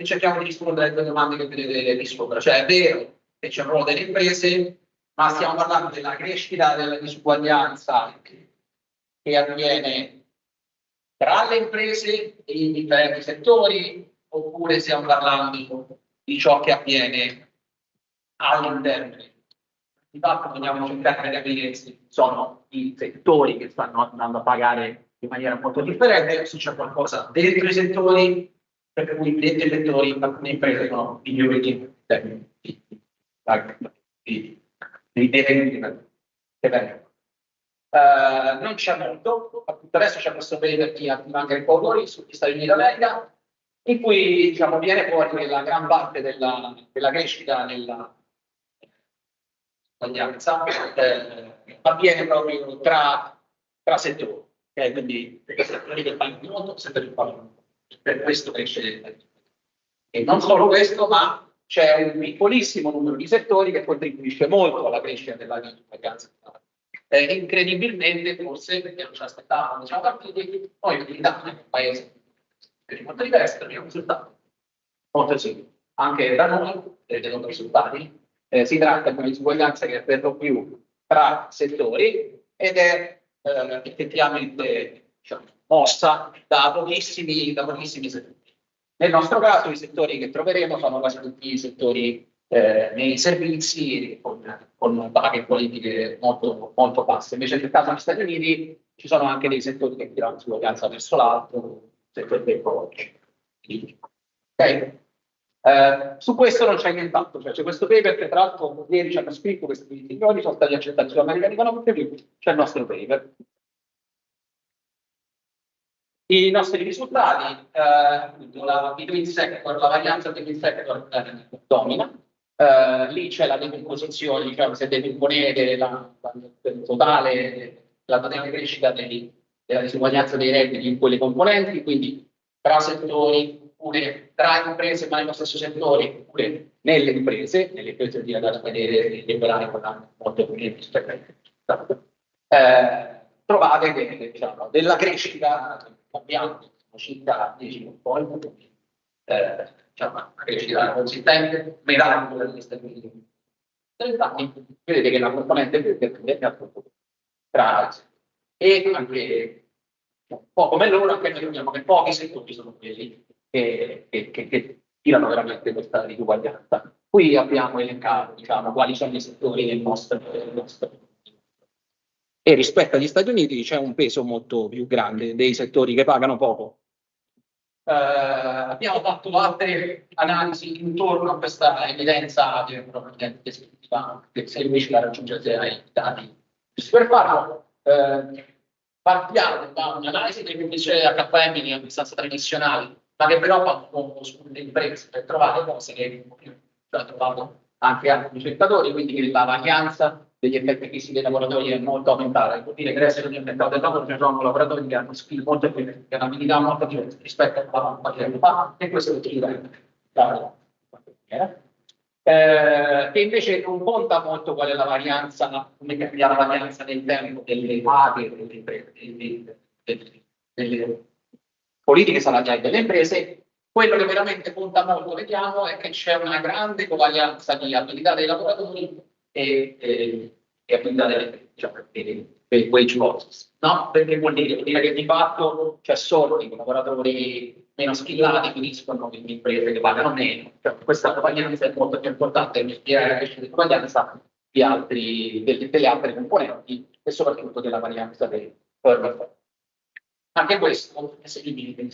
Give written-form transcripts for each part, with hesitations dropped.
e cerchiamo di rispondere a quelle domande che vedete lì sopra. Cioè è vero che c'è un ruolo delle imprese, ma stiamo parlando della crescita della disuguaglianza che avviene tra le imprese e in differenti settori, oppure stiamo parlando di ciò che avviene all'interno. Di fatto vogliamo cercare di capire se sono i settori che stanno andando a pagare in maniera molto differente, se c'è qualcosa dentro i settori per cui dentro i settori alcune imprese sono migliori in termini di non c'è molto, adesso c'è questo paper di anche Paola sugli Stati Uniti d'America, in cui diciamo, viene fuori che la gran parte della crescita nella uguaglianza avviene proprio tra settori, okay? Quindi settori che fanno molto, settori che fanno molto. Per questo cresce. E non solo questo, ma c'è un piccolissimo numero di settori che contribuisce molto alla crescita della disuguaglianza. Incredibilmente, forse perché non ci aspettavamo, siamo partiti, noi in Italia, un paese molto diverso, abbiamo risultati molto simili. Anche da noi, vedete risultati, si tratta di una disuguaglianza che è per lo più tra settori ed è effettivamente diciamo, mossa da pochissimi settori. Nel nostro caso i settori che troveremo sono quasi tutti i settori nei servizi con paghe politiche molto, molto basse. Invece nel caso degli Stati Uniti ci sono anche dei settori che tirano disuguaglianza verso l'alto, settori ecologici. Okay? Su questo non c'è nient'altro, cioè c'è questo paper che tra l'altro ieri ci hanno scritto questi signori, sono stati accettati sull'American Economic Review, c'è il nostro paper. I nostri risultati, i twin sector, la varianza dei twin sector domina, lì c'è la decomposizione, diciamo, se decomponete la totale crescita della disuguaglianza dei redditi in quelle componenti, quindi tra settori, oppure tra imprese ma nello stesso settore, oppure nelle imprese di andare a vedere e operare con molto più trovate che diciamo, della crescita abbiamo circa 10 point, diciamo, una crescita consistente, metà di quella degli Stati Uniti. 30 anni, vedete che la componente verde è tra e anche un po' come loro, anche noi vediamo che pochi settori sono quelli che tirano veramente questa disuguaglianza. Qui abbiamo elencato diciamo, quali sono i settori del nostro e rispetto agli Stati Uniti c'è un peso molto più grande dei settori che pagano poco. Abbiamo fatto altre analisi intorno a questa evidenza descrittiva che se riesce a raggiungere ai dati. Per farlo partiamo da un'analisi delle indici HM in abbastanza tradizionali, ma che però fanno sulle imprese per trovare cose che ho trovato anche altri ricercatori, quindi la varianza degli effetti fisici dei lavoratori è molto aumentata. Vuol dire che adesso nel mercato del lavoro ci sono lavoratori che hanno skill molto diverse, che hanno abilità molto diverse rispetto a qualche anno fa, e questo è che invece non conta molto qual è la varianza, come cambia la varianza nel tempo delle paghe delle politiche salariali delle imprese. Quello che veramente conta molto, vediamo, è che c'è una grande covarianza di abilità dei lavoratori e abilità dei wage losses, no? Perché vuol dire che di fatto c'è solo i lavoratori meno skillati finiscono in imprese che pagano meno. Cioè, questa covarianza è molto più importante per spiegare la crescita di covarianza delle altre componenti e soprattutto della varianza dei firm. Anche questo è seguibile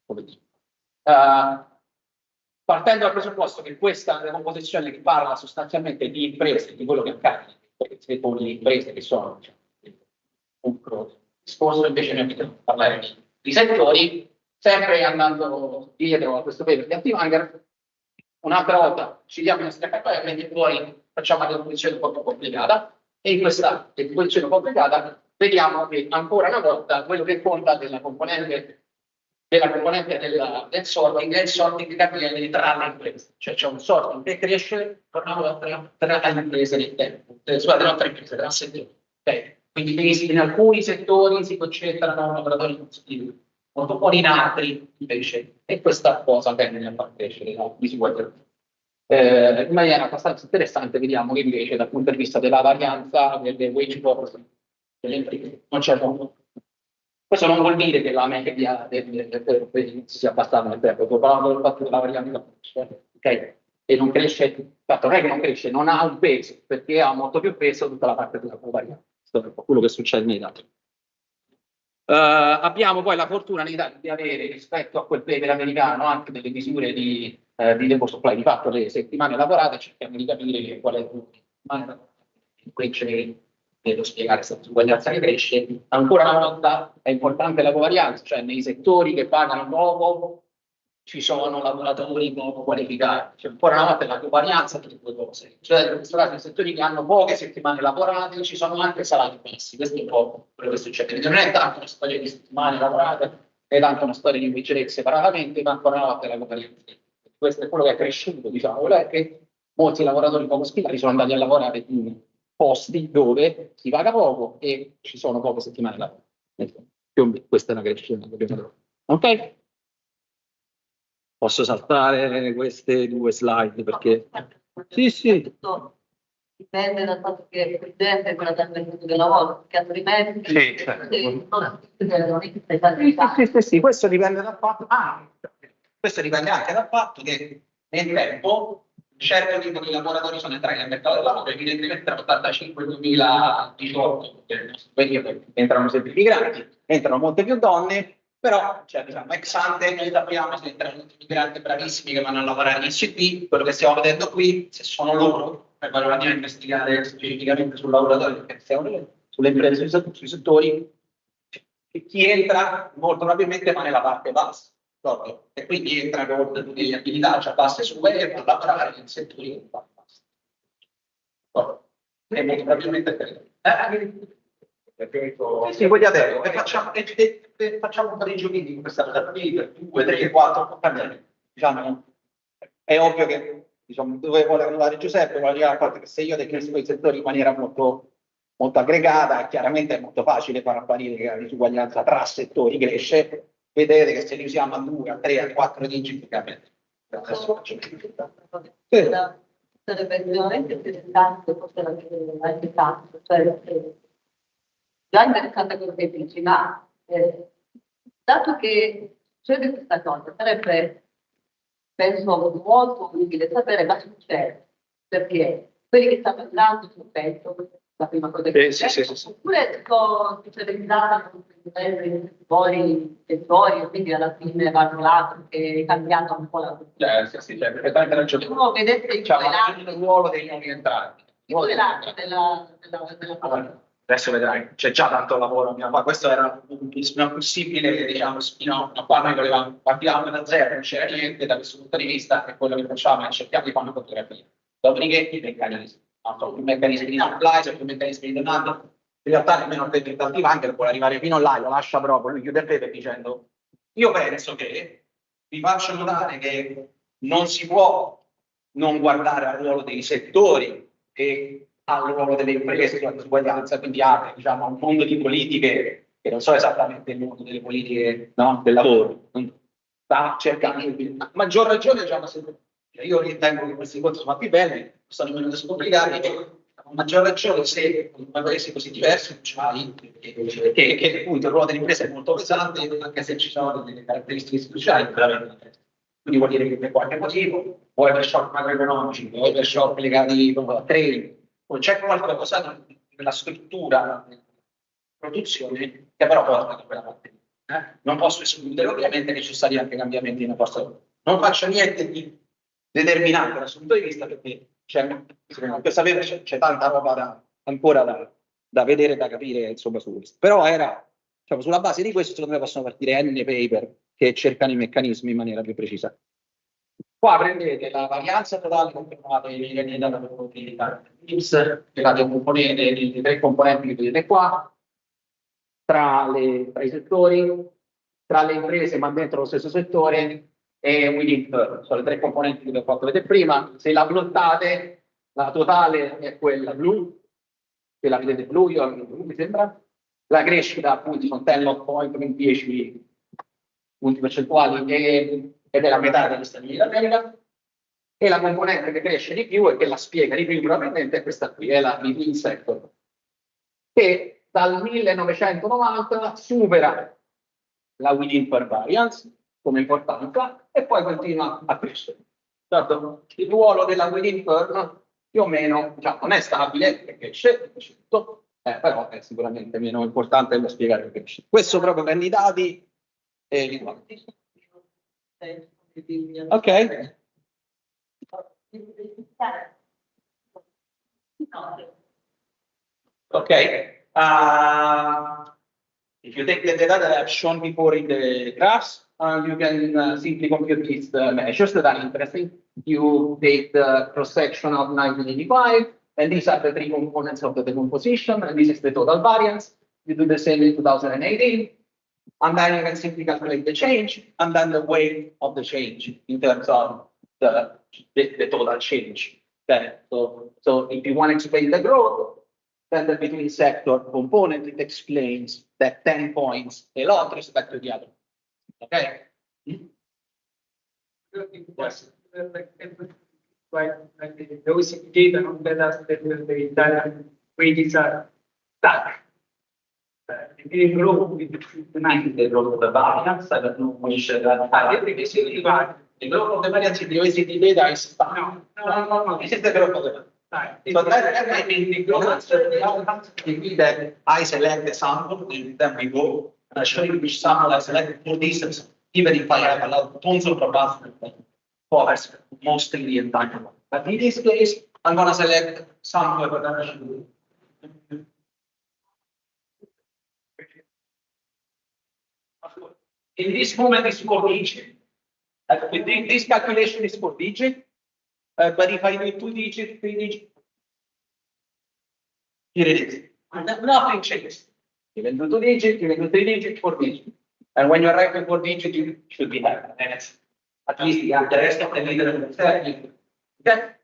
come dico. Partendo dal presupposto che questa è una composizione che parla sostanzialmente di imprese, di quello che accade, perché settori di imprese che sono diciamo, un discorso, invece noi dobbiamo parlare di settori, sempre andando dietro a questo paper di Antimanger. Un'altra volta ci diamo i nostri HM e poi facciamo una decomposizione un po' più complicata, e in questa decomposizione complicata vediamo che ancora una volta quello che conta della componente del sorting è il sorting che avviene tra le imprese, cioè c'è un sorting che cresce tra le imprese del tempo, tra le altre imprese, tra settori. Okay? Quindi in alcuni settori si concentrano lavoratori consumativi, molto buoni, in altri invece, e questa cosa tende a far crescere la disuguaglianza. In maniera abbastanza interessante vediamo che invece dal punto di vista della varianza delle wage force delle imprese non c'è molto. Questo non vuol dire che la media sia abbassata nel tempo, sto parlando del fatto della varianza, ok? E non cresce, il fatto non è che non cresce, non ha un peso, perché ha molto più peso tutta la parte della varianza. Questo è un po' quello che succede nei dati. Abbiamo poi la fortuna di avere rispetto a quel paper americano anche delle misure di labor supply, di fatto le settimane lavorate, cerchiamo di capire qual è il qui devo spiegare questa disuguaglianza che cresce. Ancora una volta è importante la covarianza, cioè nei settori che pagano poco ci sono lavoratori poco qualificati. Cioè, ancora una volta la covarianza tra le due cose. Cioè, in questo caso, nei settori che hanno poche settimane lavorate ci sono anche salari bassi. Questo è un po' quello che succede. Non è tanto una storia di settimane lavorate, è tanto una storia di wage rate separatamente, ma ancora una volta la covarianza. Questo è quello che è cresciuto, diciamo, quello è che molti lavoratori poco skillati sono andati a lavorare in posti dove si paga poco e ci sono poche settimane lavorate. Questa è la crescita che abbiamo detto. Ok? Posso saltare queste due slide perché... Sì. Dipende dal fatto che il presidente è quella del mercato del lavoro, perché altrimenti... Sì, questo dipende dal fatto... questo dipende anche dal fatto che nel tempo un certo tipo di lavoratori sono entrati nel mercato del lavoro, evidentemente tra 85 e 2018, entrano sempre più migranti, entrano molte più donne, però, cioè, diciamo, ex ante, noi sappiamo se entrano tutti i migranti bravissimi che vanno a lavorare in ICT, quello che stiamo vedendo qui, se sono loro, poi andiamo a investigare specificamente sul lavoratore, perché stiamo sulle imprese, sui settori, chi entra molto probabilmente va nella parte bassa. Proprio. E quindi entra con tutte le abilità già basse su web a lavorare in settori che fanno basta. E molto probabilmente sì, vogliate, facciamo un po' di giochini in questa cosa, 2, 3, 4, diciamo, è ovvio che diciamo, dove vuole andare Giuseppe, vuole arrivare al fatto che se io decresco i settori in maniera molto aggregata, chiaramente è molto facile far apparire che la disuguaglianza tra settori cresce. Vedete che se li usiamo a 2, a 3, a 4 digiti cambia. Sarebbe veramente interessante, forse anche tanto, cioè già interessante quello che dici, ma dato che succede questa cosa, sarebbe, penso, molto utile sapere cosa succede, perché quelli che stanno andando sul petto, la prima cosa che succede, oppure sono specializzati in settori, quindi alla fine vanno là perché è cambiato un po' la cultura. Sì, perfettamente ragione. Come vedete il ruolo dei nuovi entranti. Adesso vedrai, c'è già tanto lavoro, ma questo era una possibile, diciamo, spin-off. Qua noi partivamo da zero, non c'era niente da questo punto di vista, e quello che facciamo è cerchiamo di fare una fotografia. Dopodiché i meccanismi, più meccanismi di supply, più meccanismi di demand. In realtà nemmeno il tentativo anche può arrivare fino là, lo lascia proprio, lui chiude il paper dicendo io penso che vi faccio notare che non si può non guardare al ruolo dei settori e al ruolo delle imprese sulla disuguaglianza, quindi apre diciamo, un mondo di politiche che non so esattamente il mondo delle politiche del lavoro, sta cercando di maggior ragione diciamo, io ritengo che questi corsi sono più belli, sono meno scomplicati, a maggior ragione se in paesi così diversi c'hai che appunto il ruolo dell'impresa è molto pesante, anche se ci sono delle caratteristiche istituzionali veramente. Quindi vuol dire che per qualche motivo, o per shock macroeconomici, o per shock legati a trading, o c'è qualcosa nella struttura della produzione che però porta a quella parte. Non posso escludere ovviamente che ci stati anche cambiamenti nella forza lavoro. Non faccio niente di determinante dal punto di vista perché per sapere c'è tanta roba ancora da vedere, da capire insomma su questo. Però era, diciamo, sulla base di questo secondo me possono partire N paper che cercano i meccanismi in maniera più precisa. Qua prendete la varianza totale confermata nei livelli della probabilità INPS, i tre componenti che vedete qua, tra i settori, tra le imprese ma dentro lo stesso settore e within, sono le tre componenti che vi ho fatto vedere prima. Se la plottate, la totale è quella blu, che la vedete blu, io blu mi sembra, la crescita appunto sono 10 point, 10 punti percentuali ed è la metà degli Stati Uniti d'America, e la componente che cresce di più e che la spiega di più probabilmente è questa qui, è la between sector, che dal 1990 supera la within per variance come importanza e poi continua a crescere. Certo, il ruolo della within per più o meno non è stabile, perché cresce tutto, però è sicuramente meno importante da spiegare perché cresce. Questo proprio per i dati e i quanti. Ok. Okay. If you take the data that I've shown before in the graphs, you can simply compute these measures that are interesting. You take the cross-section of 1985, and these are the three components of the decomposition, and this is the total variance. You do the same in 2018, and then you can simply calculate the change, and then the weight of the change in terms of the total change. Okay. So if you want to explain the growth, then the between sector component, it explains that 10 points a lot with respect to the other. Okay? Yes. Like the OECD data, not better than the Italian wages are stuck. If you grow with the 90, the growth of the variance, I don't know which the growth of the variance in the OECD data is stuck. No. This is the growth of the variance. So that means the growth that I select the sample, then we go, and I show you which sample I selected for this, even if I have a lot, tons of robustness that covers mostly the entire one. But in this case, I'm going to select sample potential. In this moment, it's 4 digit. This calculation is 4 digit. But if I do 2 digit, 3 digit, here it is. And nothing changes. You can do 2 digit, you can do 3 digit, 4 digit. And when you arrive at 4 digit, you should be happy. And it's at least the rest of the leader and the third. Okay?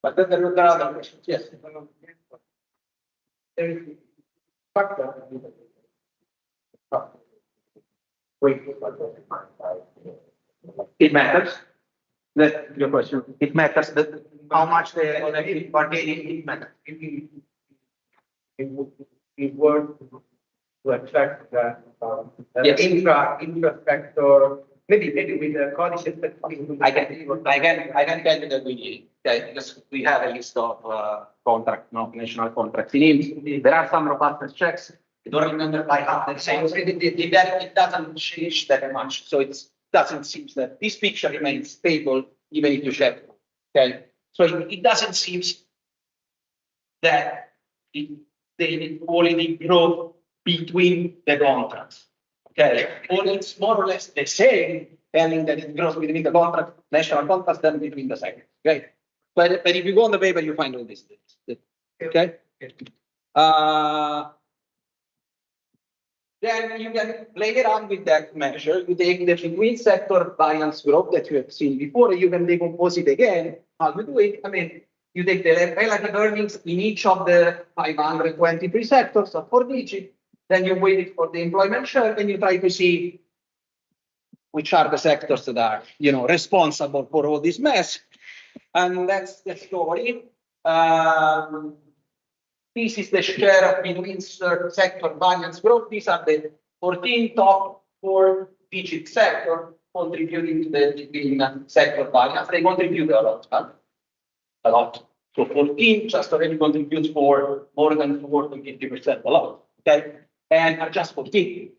But then there are other questions. Yes. There is factor. Wait. It matters. That's your question. It matters that how much they are bargaining. It matters. It works to attract the infra-sector, maybe with the codices that I can tell you that we because we have a list of national contracts in INPS. There are some robustness checks. I don't remember by heart the same. It doesn't change that much. So it doesn't seem that this picture remains stable even if you check. Okay. So it doesn't seem that the inequality grow between the contracts. Okay. Or it's more or less the same, telling that it grows between the contract, national contracts, than between the sectors. Okay. But if you go on the paper, you find all these things. Okay. Then you can play around with that measure. You take the between sector variance growth that you have seen before, you can decompose it again. How you do it? I mean, you take the relative earnings in each of the 523 sectors of 4 digit, then you wait it for the employment share, and you try to see which are the sectors that are, responsible for all this mess. And that's the story. This is the share of between sector variance growth. These are the 14 top 4 digit sector contributing to the between sector variance. They contribute a lot. A lot. So 14 just already contributes for more than 40-50% a lot. Okay, and are just 14.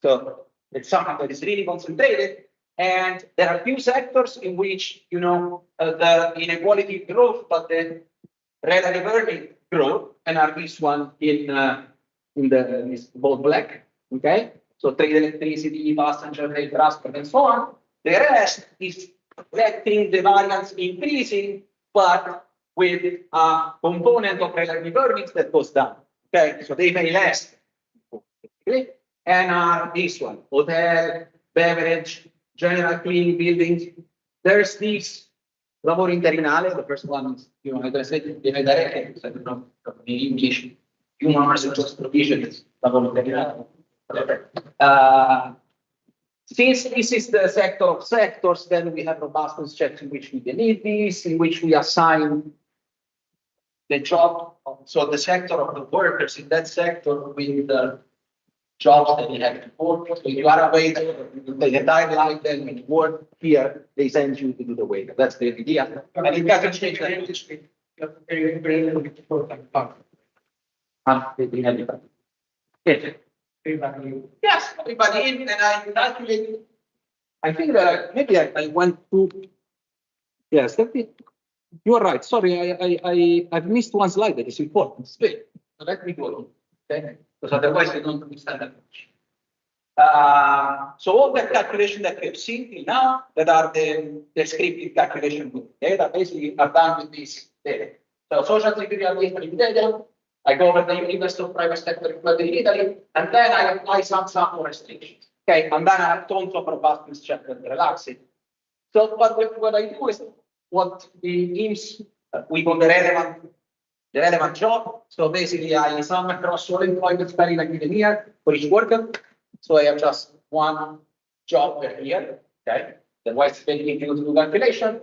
So it's something that is really concentrated. And there are few sectors in which the inequality growth, but the relative earning growth, and are this one in this bold black. Okay, so trade electricity, passenger rail transport, and so on. The rest is letting the variance increasing, but with a component of relative earnings that goes down. Okay, so they pay less. Okay? And this one, hotel, beverage, general cleaning buildings. There's this lavoro interinale. The first one is, I translated directly, so I don't know in English. Human resources provision is lavoro interinale. Since this is the sector of sectors, then we have robustness checks in which we delete these, in which we assign the job. So the sector of the workers in that sector with the jobs that they have to work. So you are away the entire life, then when you work here, they send you to do the weight. That's the idea. And it doesn't change that. Yes, everybody in, and I calculated. I think that maybe I went to. Yes, you are right. Sorry, I've missed one slide that is important. Wait, let me go. Okay, because otherwise I don't understand that much. So all the calculation that we've seen till now, that are the descriptive calculation with data, basically are done with this data. So social security administrative data, I go over the universe of private sector employed in Italy, and then I apply some sample restrictions. Okay, and then I have tons of robustness check and relaxing. So what I do is what the INPS, we call the relevant job. So basically I sum across all employment span in a given year for each worker. So I have just one job per year. Okay, then why it's very difficult to do calculation.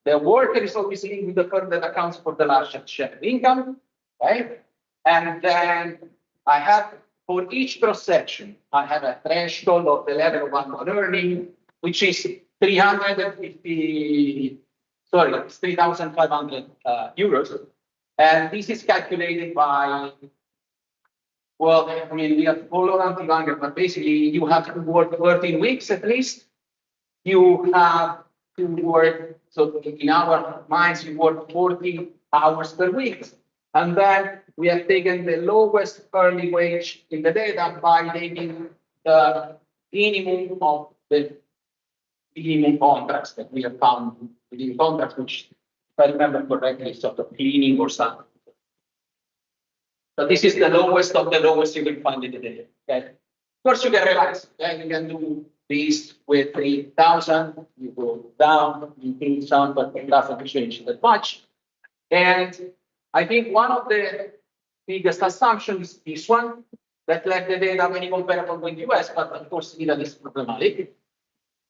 The worker is obviously with the firm that accounts for the largest share of income, right? And then I have, for each cross section, I have a threshold of the level of annual earning, which is 3,500 euros. And this is calculated by, well, I mean, we have follow anti-hunger, but basically you have to work 13 weeks at least. You have to work, so in our minds, you work 40 hours per week. And then we have taken the lowest early wage in the data by taking the minimum of the minimum contracts that we have found within contracts, which, if I remember correctly, is sort of cleaning or something. So this is the lowest of the lowest you can find in the data. Okay? Of course, you can relax. Okay? You can do this with 3,000. You go down, you include some, but it doesn't change that much. And I think one of the biggest assumptions is this one, that let the data very comparable with the US, but of course, Italy is problematic,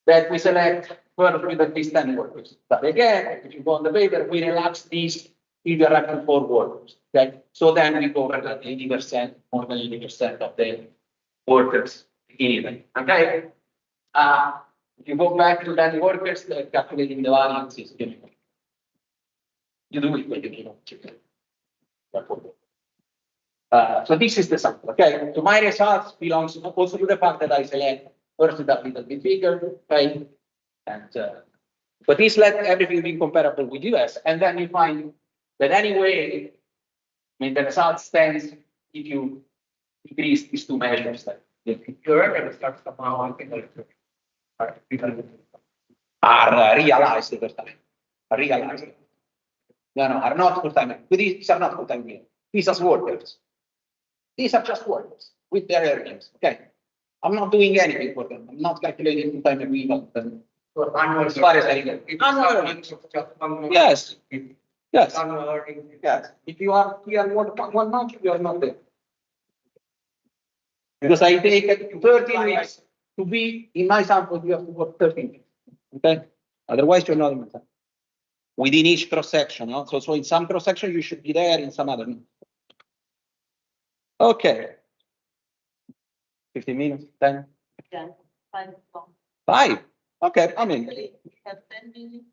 that we select firms with at least 10 workers. But again, if you go on the paper, we relax these if you're up to 4 workers. Okay? So then we cover like 80%, more than 80% of the workers in Italy. Okay? If you go back to 10 workers, calculating the variances, you do it when you so this is the sample. Okay, so my results belongs also to the fact that I select first a little bit bigger, okay, and but this let everything be comparable with US, and then you find that anyway, I mean the result stands if you increase these two measures. That your error starts somehow are realized over time. Are realized. No, are not full time. These are not full time. These are workers. These are just workers with their earnings. Okay. I'm not doing anything for them. I'm not calculating full time equivalent. As far as I get. Yes. Yes. Yes. If you are here more than 1 month, you are not there. Because I take 13 weeks to be in my sample, you have to work 13 weeks. Okay. Otherwise, you're not in my sample. Within each cross section, no? So in some cross section you should be there, in some other. Okay. 15 minutes, 10. Yeah, 5 long. 5. Okay, I mean. We have 10 minutes.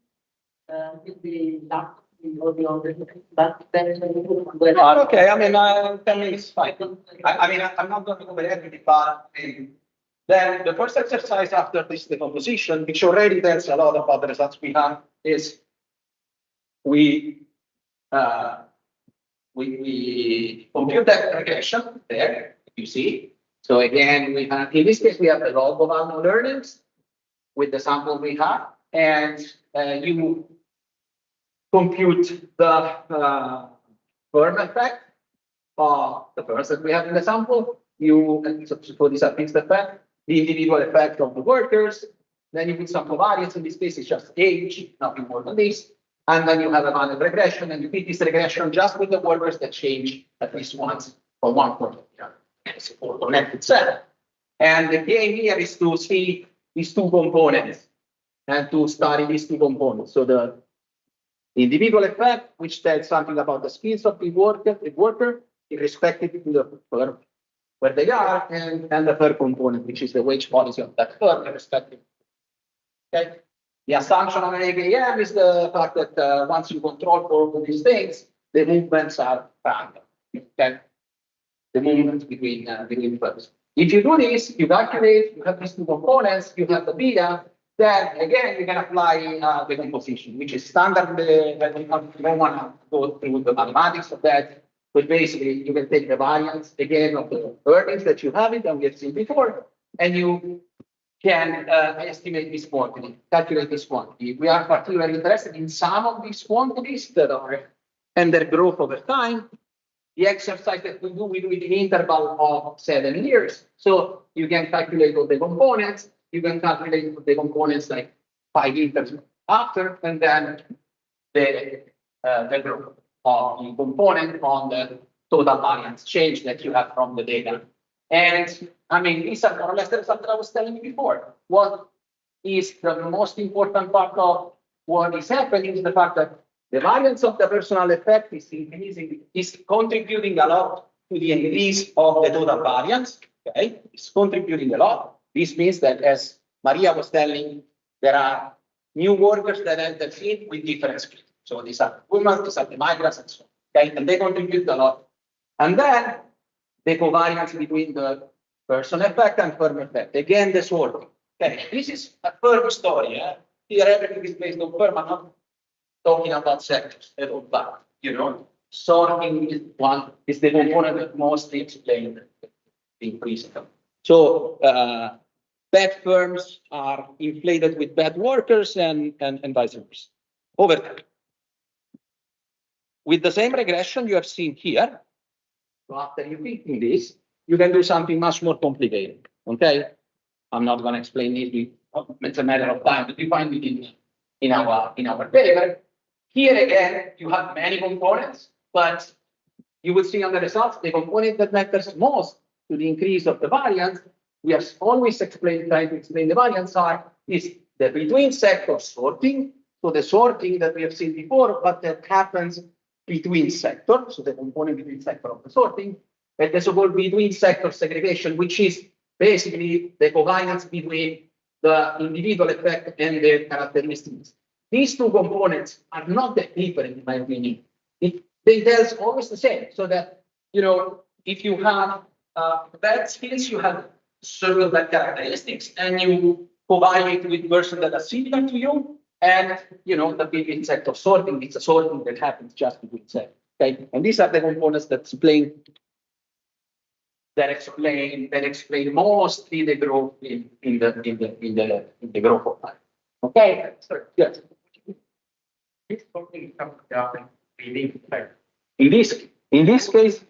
With the laptop, we will be on the but then okay, I mean 10 minutes is fine. I mean I'm not going to cover everything, but then the first exercise after this decomposition, which already tells a lot about the results we have, is we compute that regression there, you see. So again, we have, in this case, we have the log of annual earnings with the sample we have, and you compute the firm effect of the firms that we have in the sample. You, so this is a fixed effect, the individual effect of the workers, then you put some covariance, in this case it's just age, nothing more than this. And then you have a manual regression, and you fit this regression just with the workers that change at least once for 1 quarter. Or connected cell. And the aim here is to see these two components and to study these two components. So the individual effect, which tells something about the skills of the worker, irrespective of the firm where they are, and the third component, which is the wage policy of that firm, irrespective. Okay. The assumption on an AKM is the fact that once you control all of these things, the movements are random. Okay. The movements between firms. If you do this, you calculate, you have these two components, you have the beta, then again, you can apply the composition, which is standard, but you don't want to go through the mathematics of that. But basically, you can take the variance again of the earnings that you have it, and we have seen before, and you can estimate this quantity, calculate this quantity. We are particularly interested in some of these quantities that are and their growth over time. The exercise that we do in the interval of 7 years. So you can calculate all the components. You can calculate the components like 5 years after, and then the growth of the component on the total variance change that you have from the data. And I mean, these are more or less the results that I was telling you before. What is the most important part of what is happening is the fact that the variance of the personal effect is increasing, is contributing a lot to the increase of the total variance. Okay, it's contributing a lot. This means that, as Maria was telling, there are new workers that enter in with different skills. So these are women, these are the migrants, and so on. Okay, and they contribute a lot. And then the covariance between the person effect and firm effect. Again, the sorting. Okay, this is a firm story. Here, everything is based on firm. I'm not talking about sectors at all, but sorting is the component that mostly explains the increase. So bad firms are inflated with bad workers and vice versa over time. With the same regression you have seen here, so after you thinking this, you can do something much more complicated. Okay, I'm not going to explain this. It's a matter of time, but you find it in our paper. Here again, you have many components, but you will see on the results the component that matters most to the increase of the variance. We are always trying to explain the variance is the between sector sorting. So the sorting that we have seen before, but that happens between sectors. So the component between sector of the sorting, and the so-called between sector segregation, which is basically the covariance between the individual effect and the characteristics. These two components are not that different, in my opinion. They tell us always the same. So that, if you have bad skills, you have certain bad characteristics, and you covariate with person that are similar to you. And, the between sector sorting, it's a sorting that happens just between sectors. Okay. And these are the components that explain mostly the growth in the growth of time. Okay. Sorry. Yes. This something comes down in this case,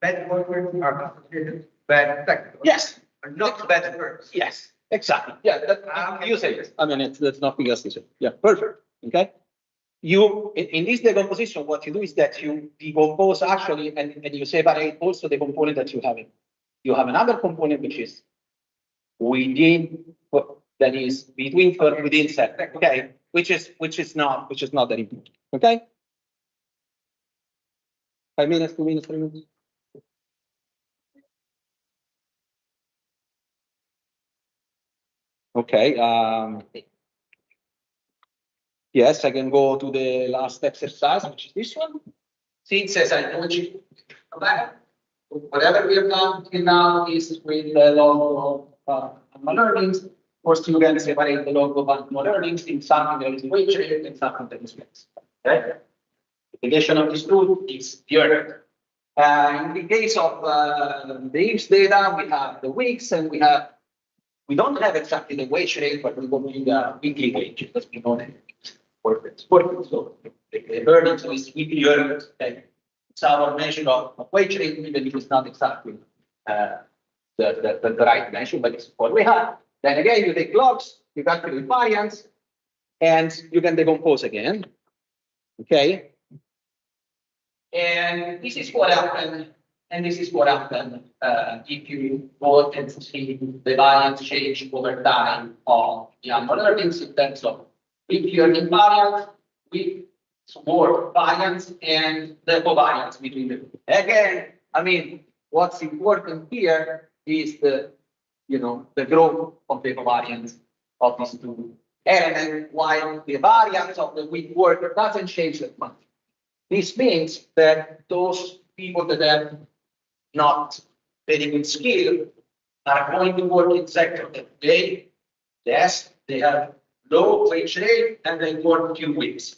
bad workers are considered bad sectors. Yes. Are not bad firms. Yes. Exactly. Yeah. You say it. I mean, that's nothing else to say. Yeah. Perfect. Okay. In this decomposition, what you do is that you decompose actually, and you separate also the component that you have. You have another component which is within, that is between firm within sector. Okay. Which is not that important. Okay. 5 minutes, 2 minutes, 3 minutes. Okay. Yes, I can go to the last exercise, which is this one. Since, as I told you, whatever we have done till now is with the log of learnings. Of course, you can separate the log of annual earnings in something that is wage rate and something that is fixed. Okay? The application of this tool is the earning. In the case of the INPS data, we have the weeks, and we don't have exactly the wage rate, but we go in the weekly wage because we don't have it. So the earnings is weekly earnings. Okay? It's our measure of wage rate, even if it's not exactly the right measure, but it's what we have. Then again, you take logs, you calculate variance, and you can decompose again. Okay. And this is what happened And this is what happens if you go and see the variance change over time of the annual earnings in terms of weekly earning variance, with support variance, and the covariance between the two. Again, I mean, what's important here is the growth of the covariance of these two elements, while the variance of the week work doesn't change that much. This means that those people that have not very good skill are going to work in sector that they have low wage rate and they work 2 weeks.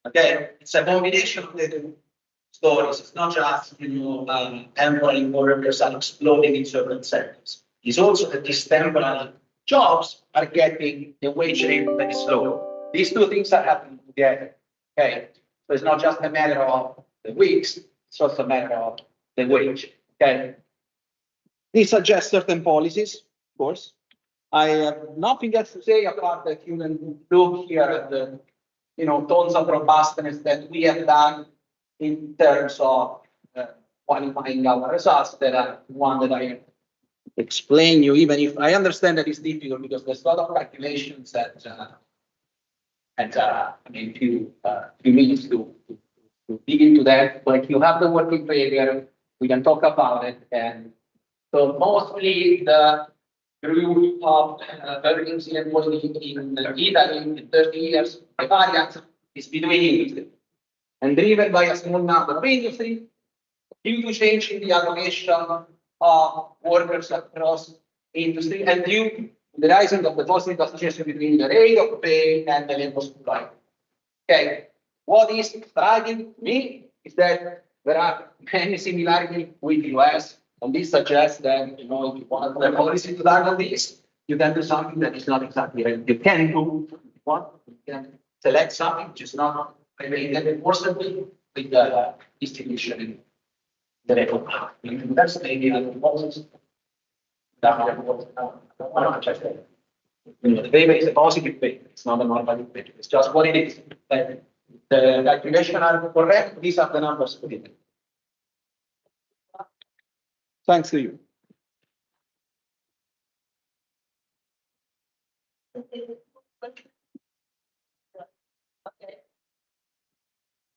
Okay, it's a combination of the two stories. It's not just temporary workers are exploding in certain sectors. It's also that these temporary jobs are getting the wage rate that is low. These two things are happening together. Okay, so it's not just a matter of the weeks; it's also a matter of the wage. Okay. These suggest certain policies, of course. I have nothing else to say apart that you can look here at the tons of robustness that we have done in terms of qualifying our results. That are one that I explain you, even if I understand that it's difficult because there's a lot of calculations that few minutes to dig into that. But if you have the working failure, we can talk about it. And so mostly the group of earnings inequality in Italy in 30 years, the variance is between industry and driven by a small number of industry due to change in the allocation of workers across industry and due to the rising of the positive association between the rate of pay and the labor supply. Okay, what is striking me is that there are many similarities with the US, and this suggests that if you want the policy to tackle this, you can do something that is not exactly right. You can do what you can select something which is not regulated forcibly with the distribution in the level. That's maybe a proposal. The paper is a positive paper, it's not a normative paper, it's just what it is. The calculations are correct, these are the numbers put in. Thanks to you.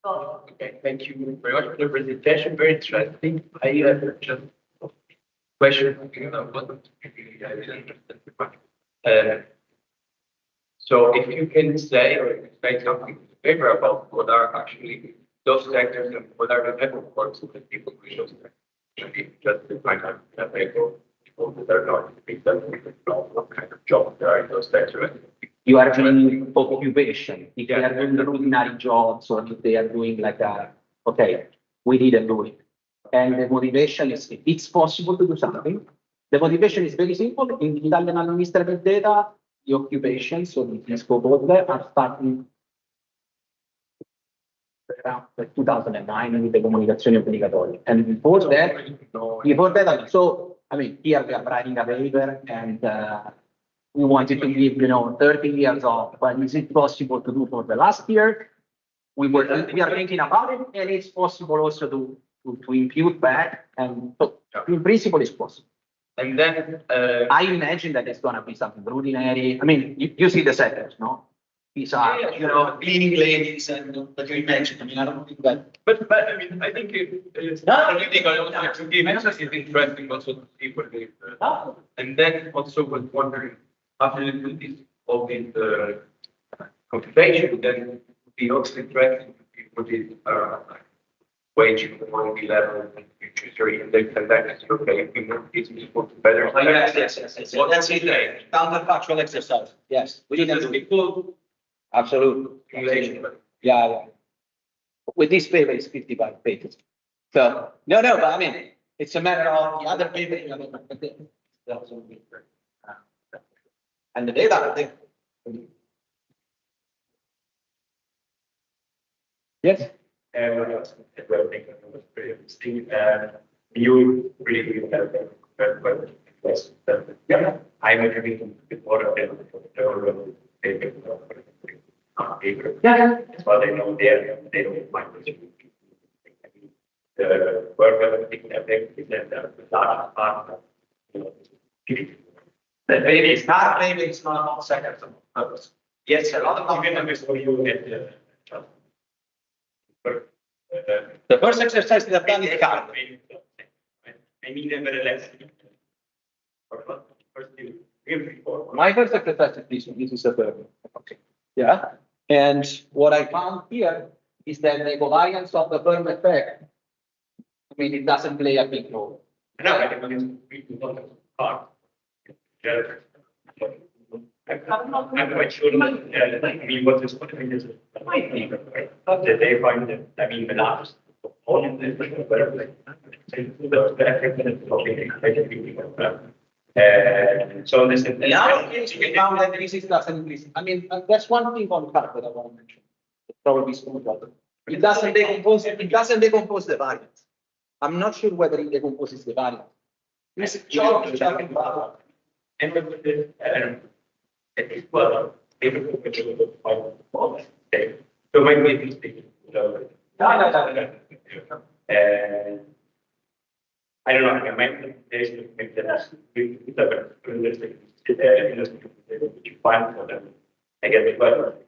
Okay, thank you very much for the presentation. Very interesting. I have just a question. So if you can say or explain something in the paper about what are actually those sectors and what are the network works that people wish us just to find out that people that are not being done with what kind of jobs there are in those sectors. You are doing occupation. If they are doing routine jobs or if they are doing we didn't do it. And the motivation is, it's possible to do something. The motivation is very simple. In Italian administrative data, the occupations, so the cohort are starting around 2009 with the comunicazione obbligatoria. And before that, so, here we are writing a paper and we wanted to give, 30 years of, but is it possible to do for the last year? We are thinking about it, and it's possible also to impute back, and so in principle it's possible. And then I imagine that it's going to be something routinary. You see the sectors, no? These are, cleaning ladies, and but you imagine. I don't think that. But I think it's only thing I also have to give is interesting also to see what they. And then also was wondering after this all this occupation, then it would be also interesting to see what is wage equality level and future index, and that is okay. If we move these people to better. Yes. Well, that's it. Counterfactual exercise. Yes. We can do it. Absolutely. Yeah. With this paper, it's 55 pages. So no, but it's a matter of the other paper. And the data are there. Yes. You really have I'm reading before Yeah. Well, they know they don't mind where the effect is that the large part of The baby is not maybe it's not second purpose. Yes, a lot of numbers for you at the first exercise that I've done is card. I mean, nevertheless, My first exercise is this is a third. Okay. Yeah. And what I found here is that the covariance of the perm effect, I mean, it doesn't play a big role. No, I think it's hard. I'm quite sure that, I mean, what is what I mean is, that they find that, I mean, the last all in the so this is we found that this is doesn't listen. I mean, that's one thing on card that I want to mention. It's probably small problem. It doesn't decompose the variance. I'm not sure whether it decomposes the variance. This is talking about. and with the well, so maybe and I don't know. I might maybe that's you find for them. I get it, but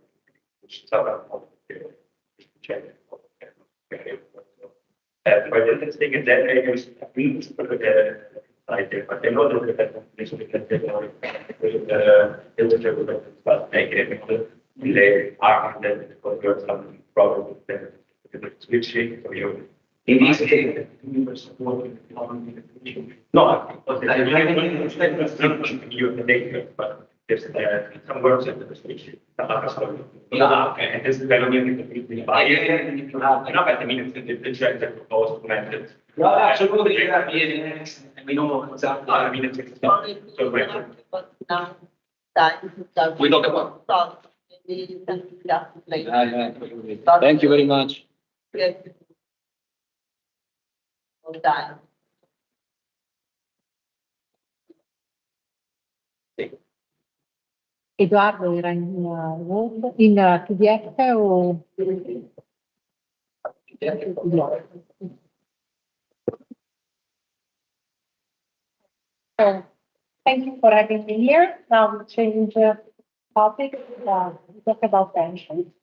but the thing is that I use but they know that this will get they are that because there are some problems there with switching for you. In this case, no, you data, but there's some words in the switch. And this is kind of the not at the minutes the trends that proposed methods. No, absolutely. We know exactly. I mean, it's so great. We talk about. Thank you very much. Edoardo era in Word, in PDF o? So, thank you for having me here. Now we change topic. We talk about pension.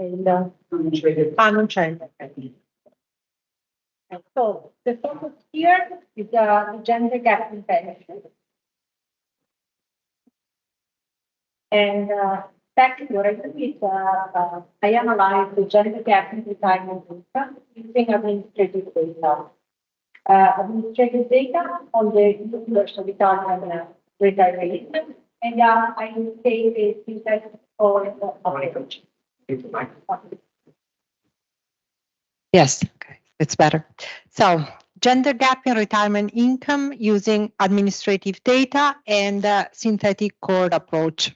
Non c'è. So the focus here is the gender gap in pension. And second, what I do is I analyze the gender gap in retirement income using administrative data. Administrative data on the universal retirement retirement, and I take a synthetic for average. Yes, okay, it's better. So, gender gap in retirement income using administrative data and synthetic cohort approach.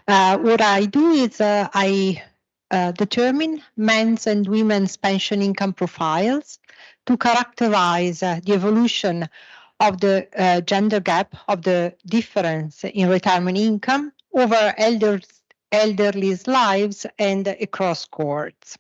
What I do is I determine men's and women's pension income profiles to characterize the evolution of the gender gap of the difference in retirement income over elderly's lives and across cohorts.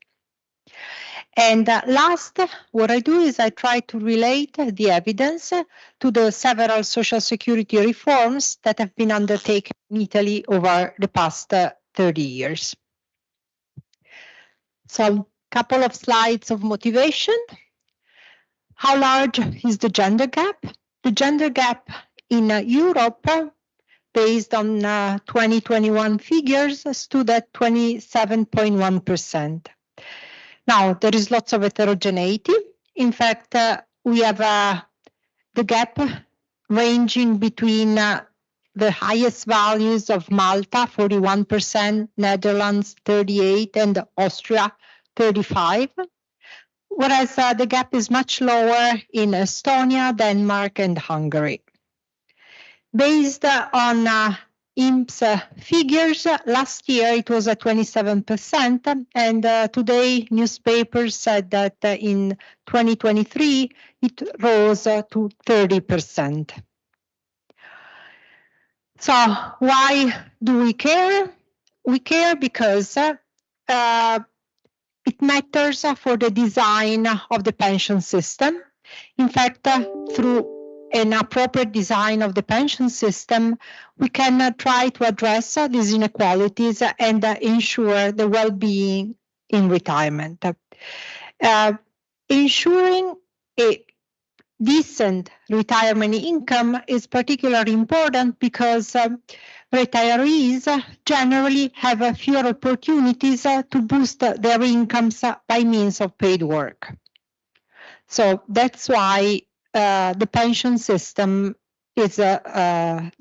And last, what I do is I try to relate the evidence to the several social security reforms that have been undertaken in Italy over the past 30 years. So a couple of slides of motivation. How large is the gender gap? The gender gap in Europe, based on 2021 figures, stood at 27.1%. Now, there is lots of heterogeneity. In fact, we have the gap ranging between the highest values of Malta, 41%, Netherlands, 38%, and Austria, 35%. Whereas the gap is much lower in Estonia, Denmark, and Hungary. Based on INPS figures, last year it was at 27%, and today newspapers said that in 2023 it rose to 30%. So why do we care? we care because it matters for the design of the pension system. In fact, through an appropriate design of the pension system, we can try to address these inequalities and ensure the well-being in retirement. Ensuring a decent retirement income is particularly important because retirees generally have fewer opportunities to boost their incomes by means of paid work. So that's why the pension system is the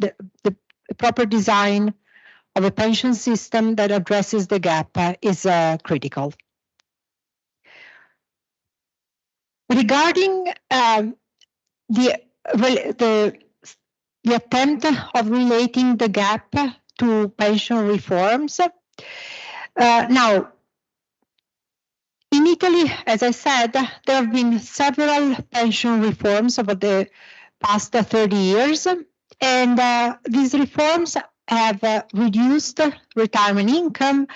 proper design of a pension system that addresses the gap is critical. Regarding the attempt of relating the gap to pension reforms, now, in Italy, as I said, there have been several pension reforms over the past 30 years, and these reforms have reduced retirement income,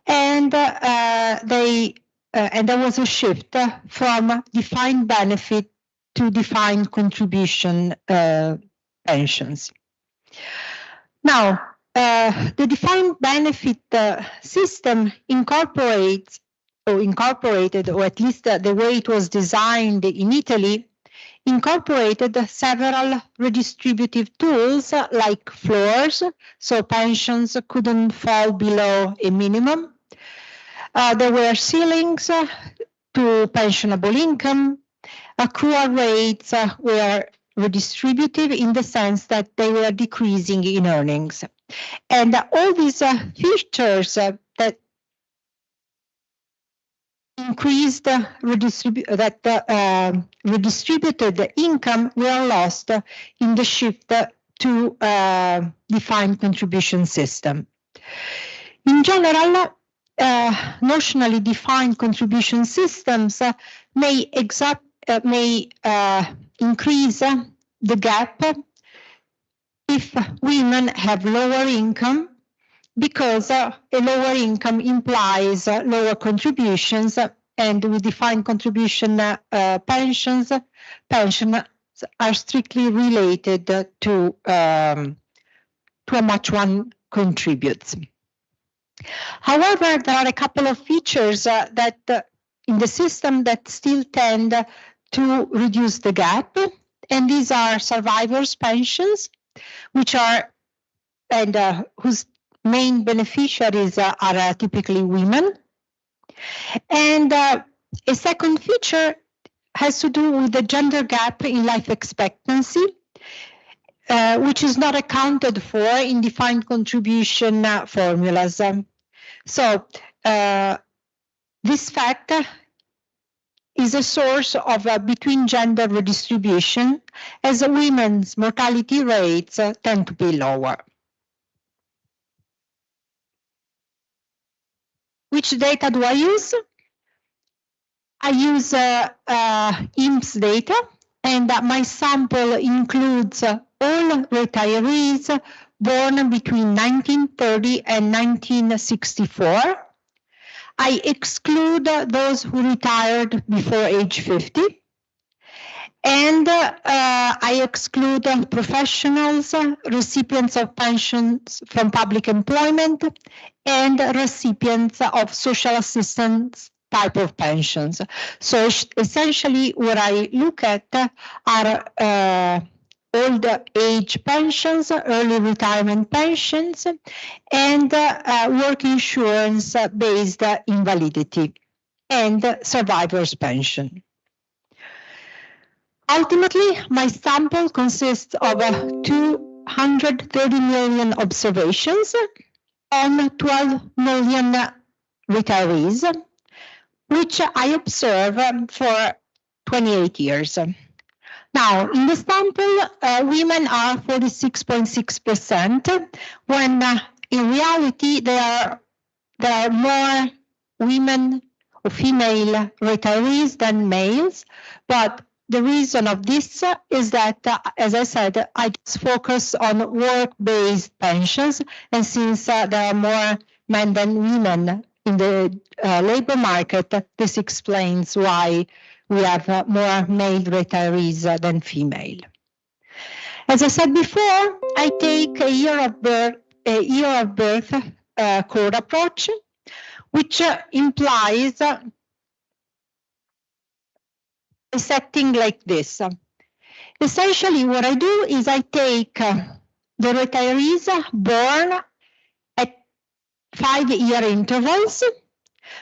and there was a shift from defined benefit to defined contribution pensions. Now, the defined benefit system incorporated, or at least the way it was designed in Italy, incorporated several redistributive tools like floors, so pensions couldn't fall below a minimum. There were ceilings to pensionable income. Accrual rates were redistributive in the sense that they were decreasing in earnings. And all these features that increased redistributed income were lost in the shift to defined contribution system. In general, notionally defined contribution systems may increase the gap if women have lower income, because a lower income implies lower contributions, and with defined contribution pensions are strictly related to how much one contributes. However, there are a couple of features that in the system that still tend to reduce the gap, and these are survivors' pensions, which are whose main beneficiaries are typically women. And a second feature has to do with the gender gap in life expectancy, which is not accounted for in defined contribution formulas. So this fact is a source of between gender redistribution, as women's mortality rates tend to be lower. Which data do I use? I use INPS data, and my sample includes all retirees born between 1930 and 1964. I exclude those who retired before age 50. And I exclude professionals, recipients of pensions from public employment, and recipients of social assistance type of pensions. So essentially what I look at are old age pensions, early retirement pensions, and work insurance based invalidity, and survivor's pension. Ultimately, my sample consists of 230 million observations on 12 million retirees, which I observe for 28 years. Now, in the sample, women are 46.6%, when in reality there are more women or female retirees than males, but the reason of this is that, as I said, I just focus on work-based pensions, and since there are more men than women in the labor market, this explains why we have more male retirees than female. As I said before, I take a year of birth cohort approach, which implies a setting like this. Essentially, what I do is I take the retirees born at 5-year intervals.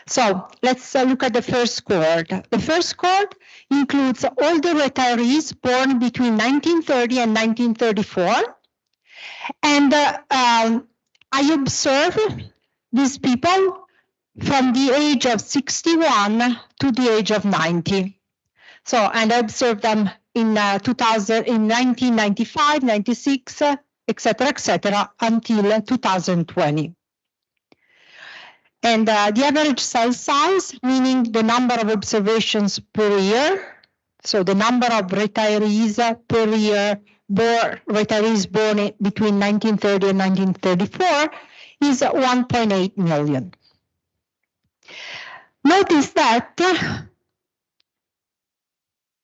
So let's look at the first cohort. The first cohort includes all the retirees born between 1930 and 1934. And I observe these people from the age of 61 to the age of 90. So, and I observed them in 1995, 96, etc., until 2020. And the average cell size, meaning the number of observations per year, so the number of retirees per year, retirees born between 1930 and 1934, is 1.8 million. Notice that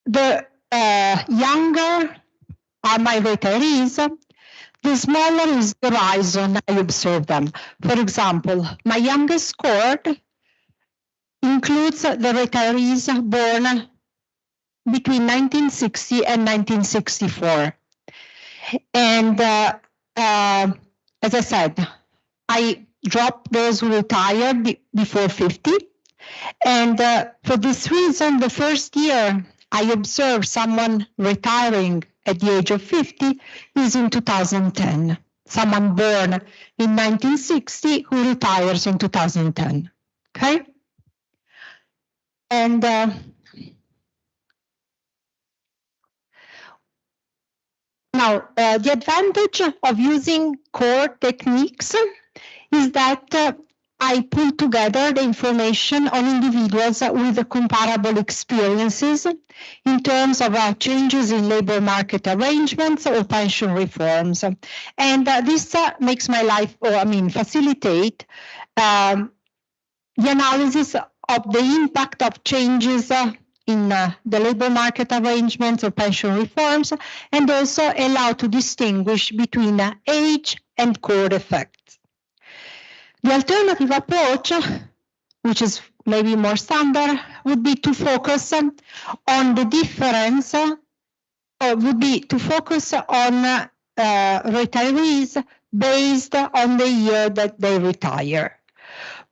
the younger are my retirees, the smaller is the horizon I observe them. For example, my youngest cohort includes the retirees born between 1960 and 1964. And as I said, I drop those who retired before 50. And for this reason, the first year I observed someone retiring at the age of 50 is in 2010. Someone born in 1960 who retires in 2010. Okay? And now, the advantage of using cohort techniques is that I pull together the information on individuals with comparable experiences in terms of changes in labor market arrangements or pension reforms. And this makes my life, facilitate the analysis of the impact of changes in the labor market arrangements or pension reforms, and also allow to distinguish between age and cohort effects. The alternative approach, which is maybe more standard, would be to focus on the difference, or would be to focus on retirees based on the year that they retire.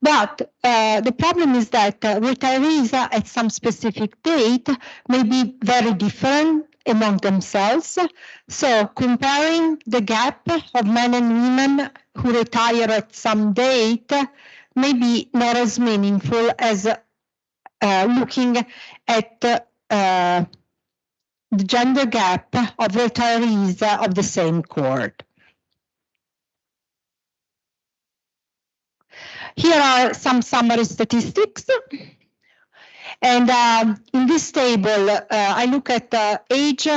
But the problem is that retirees at some specific date may be very different among themselves. So comparing the gap of men and women who retire at some date may be not as meaningful as looking at the gender gap of retirees of the same cohort. Here are some summary statistics. And in this table, I look at age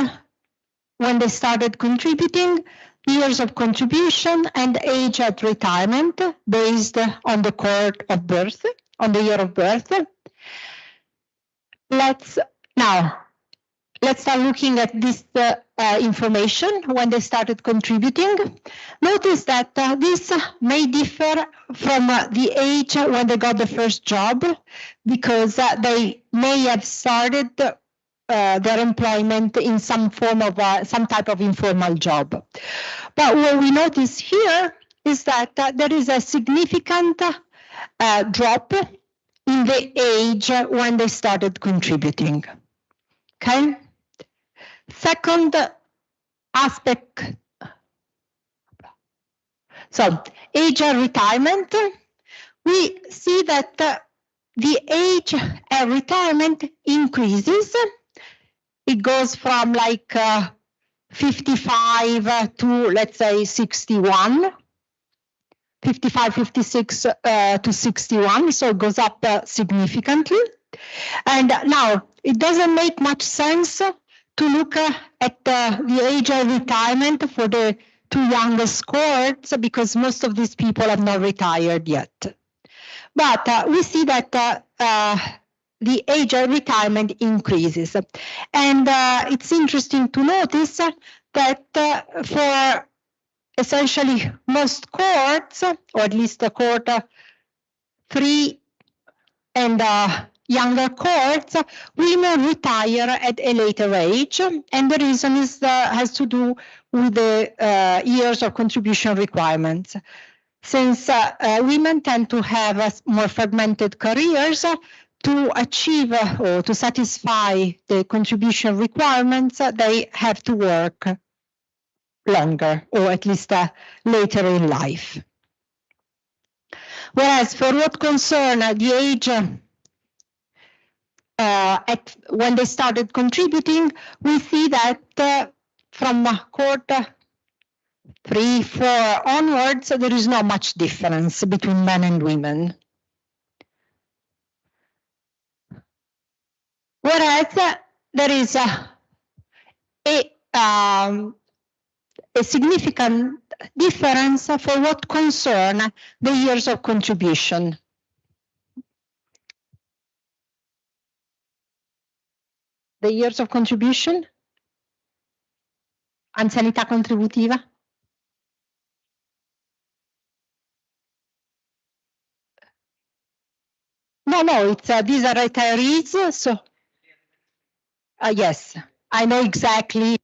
when they started contributing, years of contribution, and age at retirement based on the cohort of birth, on the year of birth. Let's start looking at this information when they started contributing. Notice that this may differ from the age when they got the first job, because they may have started their employment in some form of some type of informal job. But what we notice here is that there is a significant drop in the age when they started contributing. Okay. Second aspect, so age at retirement, we see that the age at retirement increases. It goes from like 55 to, let's say, 61, 55, 56 to 61, so it goes up significantly. And now, it doesn't make much sense to look at the age of retirement for the two youngest cohorts because most of these people have not retired yet. But we see that the age of retirement increases. And it's interesting to notice that for essentially most cohorts, or at least the cohort 3 and younger cohorts, women retire at a later age. And the reason is has to do with the years of contribution requirements. Since women tend to have more fragmented careers, to achieve or to satisfy the contribution requirements, they have to work longer, or at least later in life. Whereas for what concern the age when they started contributing, we see that from cohort 3, 4 onwards, there is not much difference between men and women. Whereas there is a significant difference for what concern the years of contribution. The years of contribution? Anzianità contributiva? No, it's these are retirees, so yes, I know exactly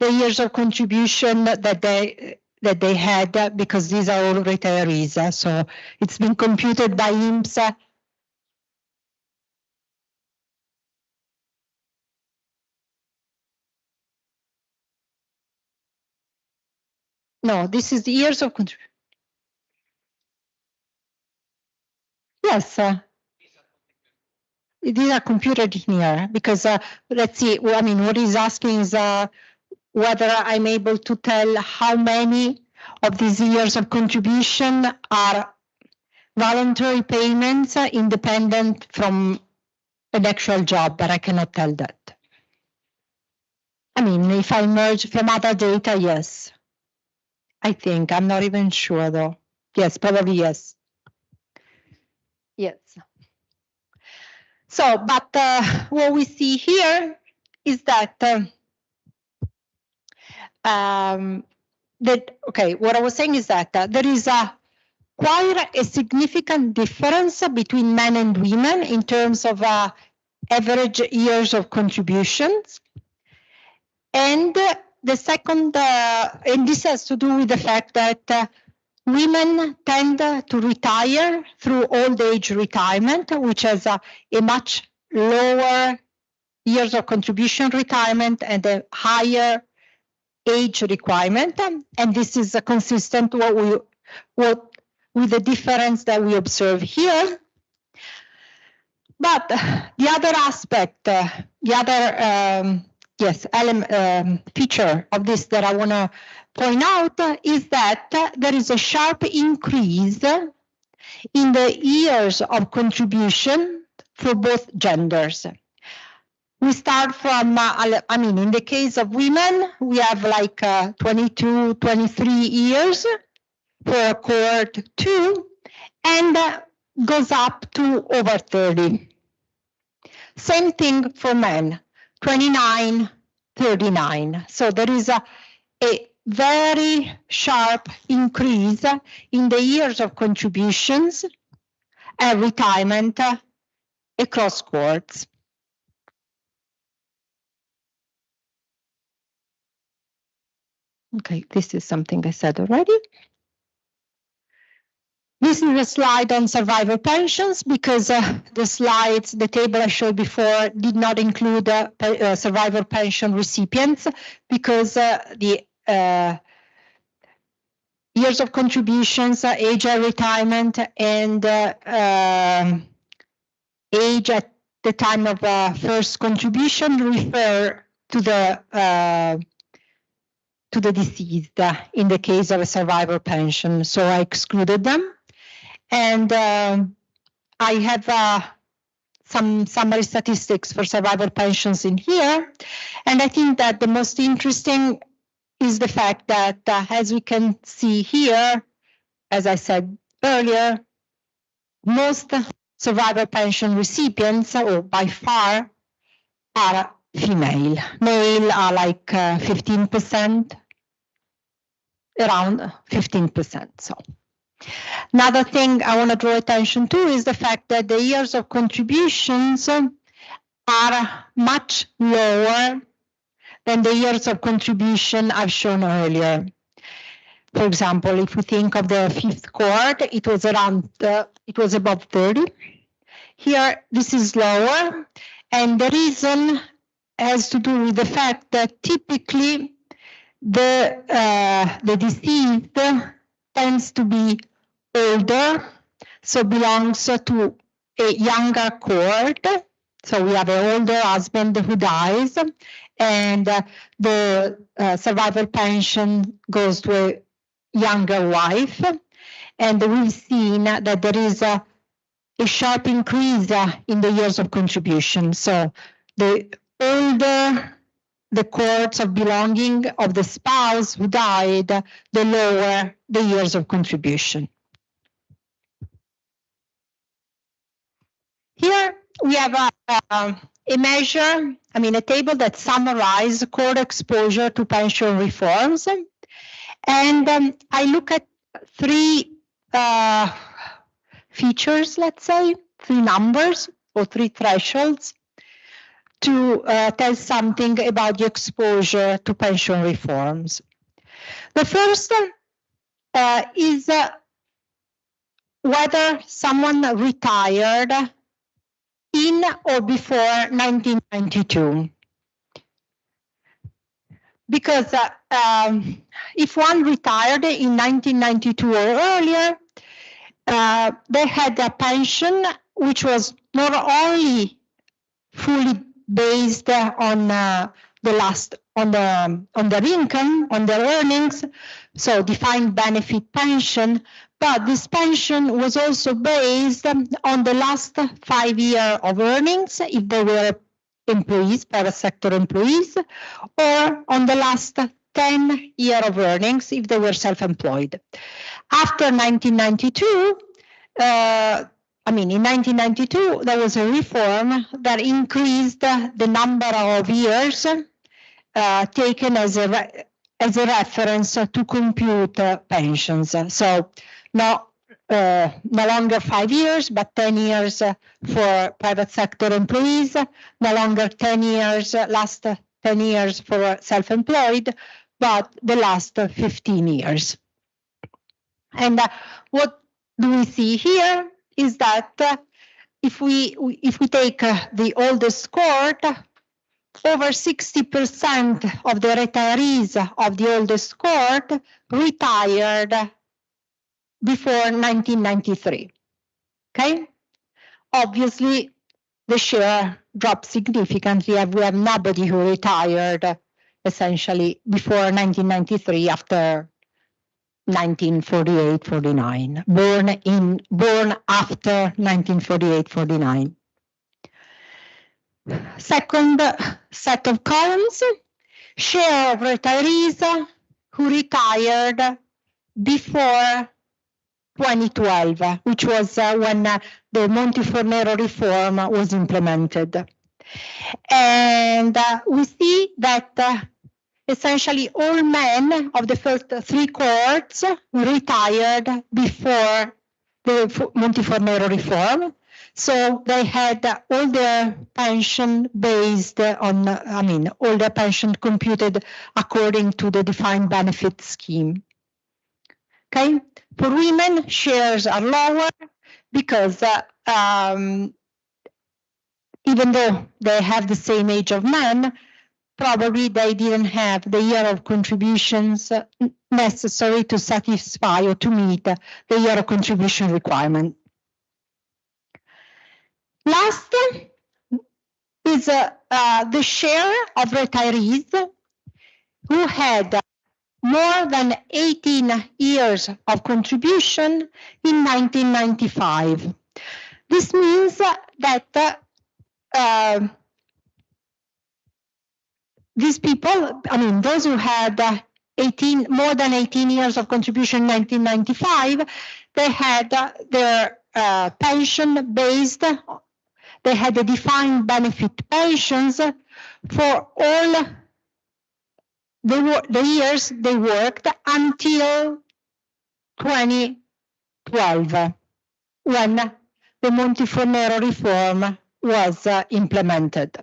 the years of contribution that they had because these are all retirees. So it's been computed by INPS. No, this is the years of contribution. Yes. These are computed here because let's see. Well, I mean, what he's asking is whether I'm able to tell how many of these years of contribution are voluntary payments independent from an actual job, but I cannot tell that. I mean, if I merge from other data, yes. I think, I'm not even sure though. Yes, probably yes. Yes. So, but what we see here is that okay, what I was saying is that there is quite a significant difference between men and women in terms of average years of contributions. And the second, and this has to do with the fact that women tend to retire through old age retirement, which has a much lower years of contribution retirement and a higher age requirement. And this is consistent with the difference that we observe here. But the other aspect, the other feature of this that I want to point out is that there is a sharp increase in the years of contribution for both genders. We start from, I mean, in the case of women, we have like 22, 23 years for cohort 2 and goes up to over 30. Same thing for men, 29, 39. So there is a very sharp increase in the years of contributions and retirement across cohorts. Okay, this is something I said already. This is a slide on survivor pensions because the table I showed before did not include survivor pension recipients because the years of contributions, age of retirement, and age at the time of first contribution refer to the deceased in the case of a survivor pension. So I excluded them. And I have some summary statistics for survivor pensions in here. And I think that the most interesting is the fact that, as we can see here, as I said earlier, most survivor pension recipients, or by far, are female. Male are like 15%, around 15%. So another thing I want to draw attention to is the fact that the years of contributions are much lower than the years of contribution I've shown earlier. For example, if we think of the fifth cohort, it was above 30. Here, this is lower, and the reason has to do with the fact that typically the deceased tends to be older, so belongs to a younger cohort. So we have an older husband who dies, and the survival pension goes to a younger wife. And we've seen that there is a sharp increase in the years of contribution. So the older the cohorts of belonging of the spouse who died, the lower the years of contribution. Here we have a measure, a table that summarizes cohort exposure to pension reforms. And I look at three features, let's say, three numbers or three thresholds to tell something about the exposure to pension reforms. The first is whether someone retired in or before 1992. Because if one retired in 1992 or earlier, they had a pension which was not only fully based on their income, on their earnings, so defined benefit pension, but this pension was also based on the last 5 years of earnings, if they were employees, private sector employees, or on the last 10 years of earnings, if they were self-employed. After 1992, in 1992, there was a reform that increased the number of years taken as a reference to compute pensions. So no longer 5 years, but 10 years for private sector employees, no longer 10 years, last 10 years for self-employed, but the last 15 years. And what do we see here is that if we take the oldest cohort, over 60% of the retirees of the oldest cohort retired before 1993. Okay? Obviously, the share dropped significantly, and we have nobody who retired essentially before 1993 after 1948-49, born after 1948-49. Second set of columns, share of retirees who retired before 2012, which was when the Montefornero reform was implemented. And we see that essentially all men of the first three cohorts retired before the Montefornero reform. So they had all their pension based on, all their pension computed according to the defined benefit scheme. Okay, for women, shares are lower because even though they have the same age of men, probably they didn't have the year of contributions necessary to satisfy or to meet the year of contribution requirement. Last is the share of retirees who had more than 18 years of contribution in 1995. This means that these people, those who had more than 18 years of contribution in 1995, they had their pension based, they had the defined benefit pensions for all the years they worked until 2012, when the Montefornero reform was implemented.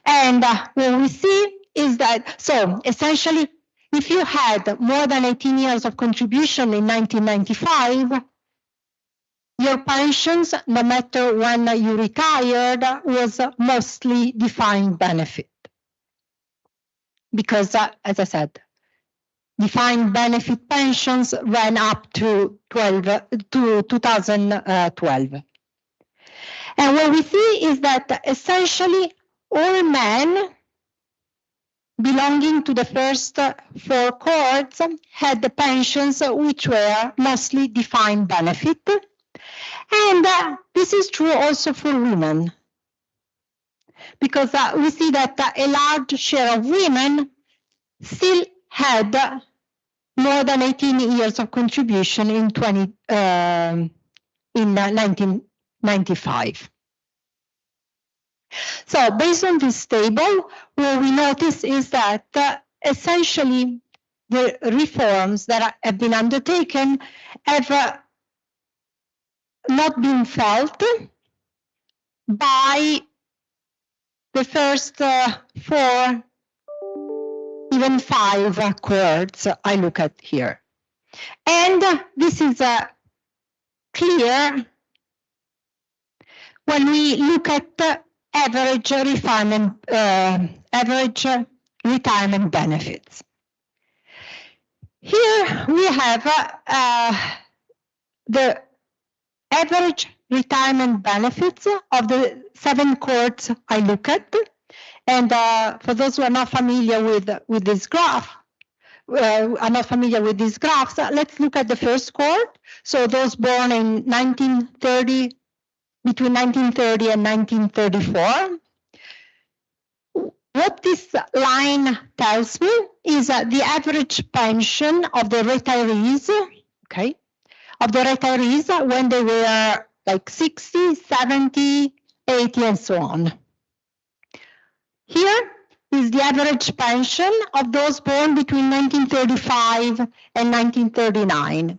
And what we see is that, so essentially, if you had more than 18 years of contribution in 1995, your pensions, no matter when you retired, was mostly defined benefit. Because, as I said, defined benefit pensions ran up to 2012. And what we see is that essentially all men belonging to the first 4 cohorts had the pensions which were mostly defined benefit. And this is true also for women, because we see that a large share of women still had more than 18 years of contribution in 1995. So based on this table, what we notice is that essentially the reforms that have been undertaken have not been felt by the first 4, even 5 cohorts I look at here. And this is clear when we look at average retirement benefits. Here we have the average retirement benefits of the 7 cohorts I look at. And for those who are not familiar with this graph, let's look at the first cohort. So those born in 1930, between 1930 and 1934. What this line tells me is the average pension of the retirees, okay, of the retirees when they were like 60, 70, 80, and so on. Here is the average pension of those born between 1935 and 1939.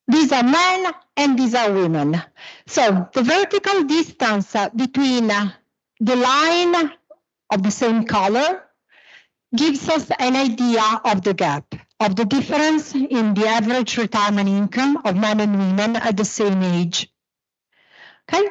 These are men and these are women. So the vertical distance between the line of the same color gives us an idea of the gap, of the difference in the average retirement income of men and women at the same age. Okay?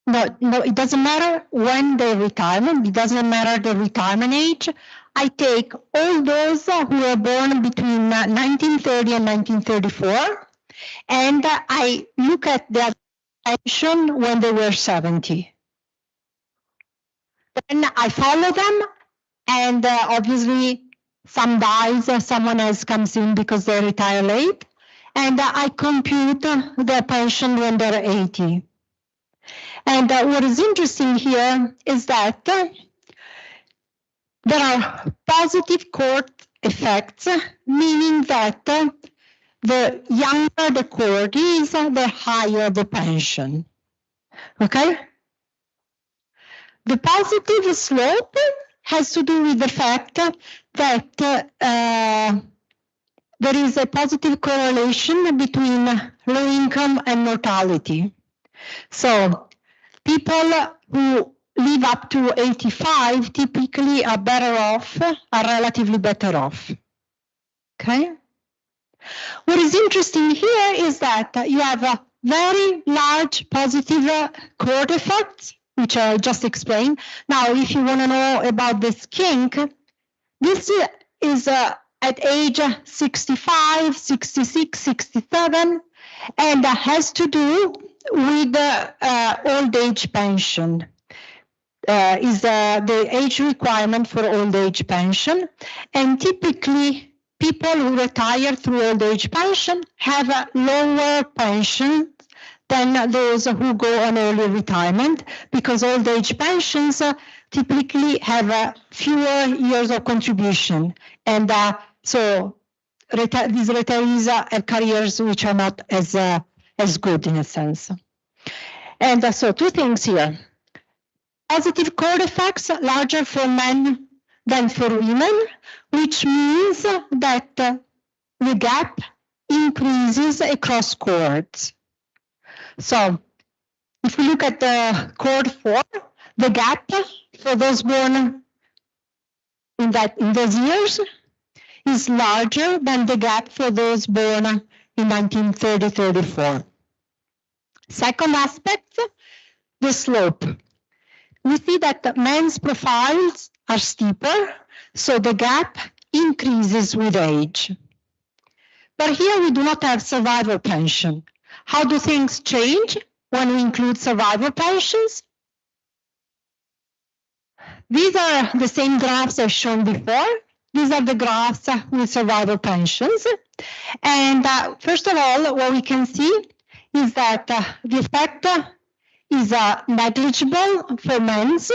No, it doesn't matter when they retire. It doesn't matter the retirement age. I take all those who were born between 1930 and 1934, and I look at their pension when they were 70. Then I follow them, and obviously some dies, someone else comes in because they retire late, and I compute their pension when they're 80. And what is interesting here is that there are positive cohort effects, meaning that the younger the cohort is, the higher the pension. Okay? The positive slope has to do with the fact that there is a positive correlation between low income and mortality. So people who live up to 85 typically are better off, are relatively better off. Okay? What is interesting here is that you have a very large positive cohort effects, which I just explained. Now, if you want to know about this kink, this is at age 65, 66, 67, and has to do with old age pension. Is the age requirement for old age pension. And typically, people who retire through old age pension have a lower pension than those who go on early retirement, because old age pensions typically have fewer years of contribution. And so these retirees have careers which are not as good in a sense. And so two things here. Positive cohort effects larger for men than for women, which means that the gap increases across cohorts. So if we look at the cohort 4, the gap for those born in those years is larger than the gap for those born in 1930-34. Second aspect, the slope. We see that men's profiles are steeper, so the gap increases with age. But here we do not have survival pension. How do things change when we include survival pensions? These are the same graphs as shown before. These are the graphs with survival pensions. And first of all, what we can see is that the effect is negligible for men's,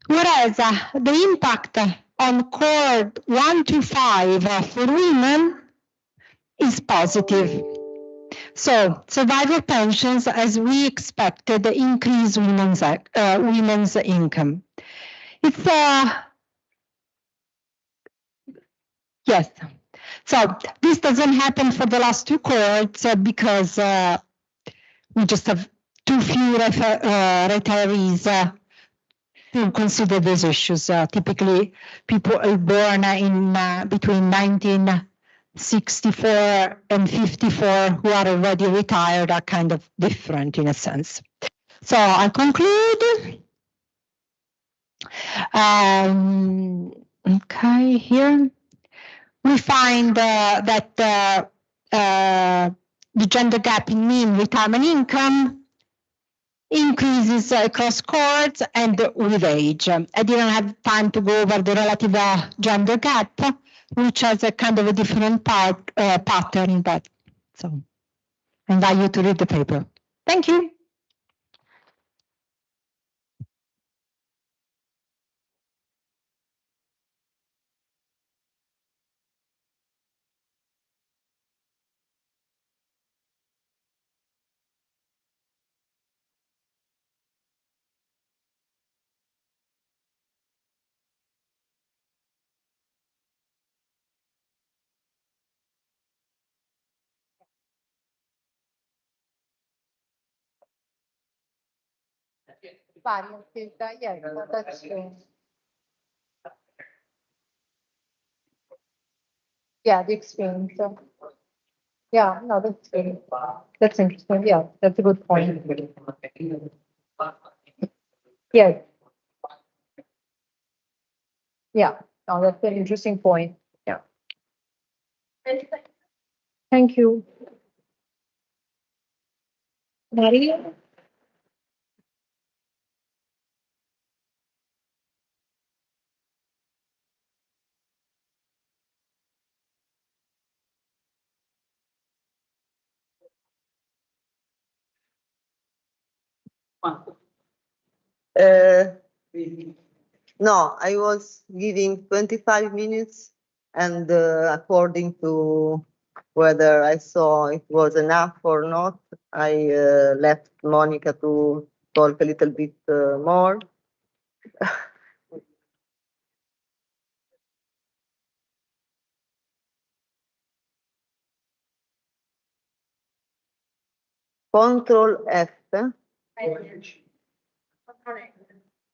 whereas the impact on cohort 1 to 5 for women is positive. So survival pensions, as we expected, increase women's income. It's yes. So this doesn't happen for the last two cohorts because we just have too few retirees to consider these issues. Typically, people are born in between 1964 and 54 who are already retired are kind of different in a sense. So I conclude. Okay, here we find that the gender gap in mean retirement income increases across cohorts and with age. I didn't have time to go over the relative gender gap, which has a kind of a different pattern, but so I invite you to read the paper. Thank you. Yeah, that's true. Yeah, the experience. Yeah, no, that's good. That's interesting. Yeah, that's a good point. Yeah. Yeah, no, that's an interesting point. Yeah. Thank you. Maria? No, I was giving 25 minutes, and according to whether I saw it was enough or not, I left Monica to talk a little bit more. Control F.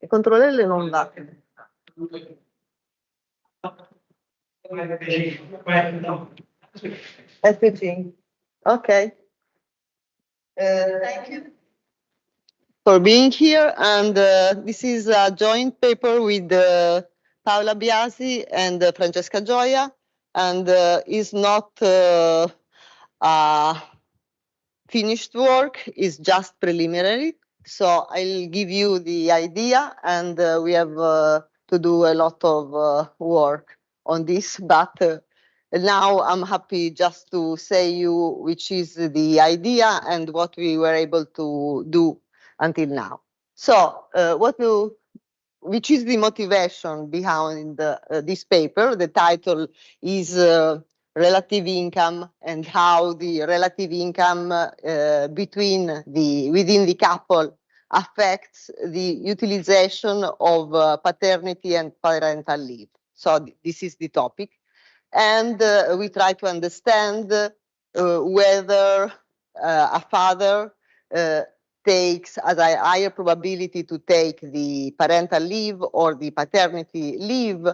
E Control L non va. SPC. Okay. Thank you for being here. And this is a joint paper with Paola Biasi and Francesca Gioia, and is not finished work, is just preliminary. So I'll give you the idea, and we have to do a lot of work on this, but Now I'm happy just to say you which is the idea and what we were able to do until now. So which is the motivation behind this paper? The title is Relative Income and how the relative income within the couple affects the utilization of paternity and parental leave. So this is the topic. And we try to understand whether a father takes as a higher probability to take the parental leave or the paternity leave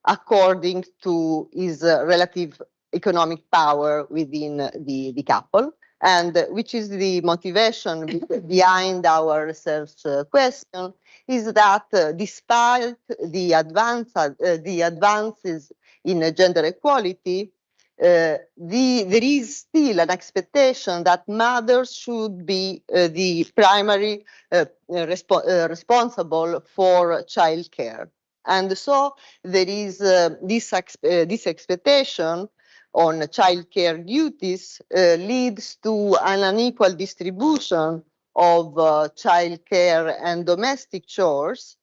according to his relative economic power within the couple, and which is the motivation behind our research question, is that despite the advances in gender equality, there is still an expectation that mothers should be the primary responsible for childcare. And so there is this expectation on childcare duties leads to an unequal distribution of childcare and domestic chores.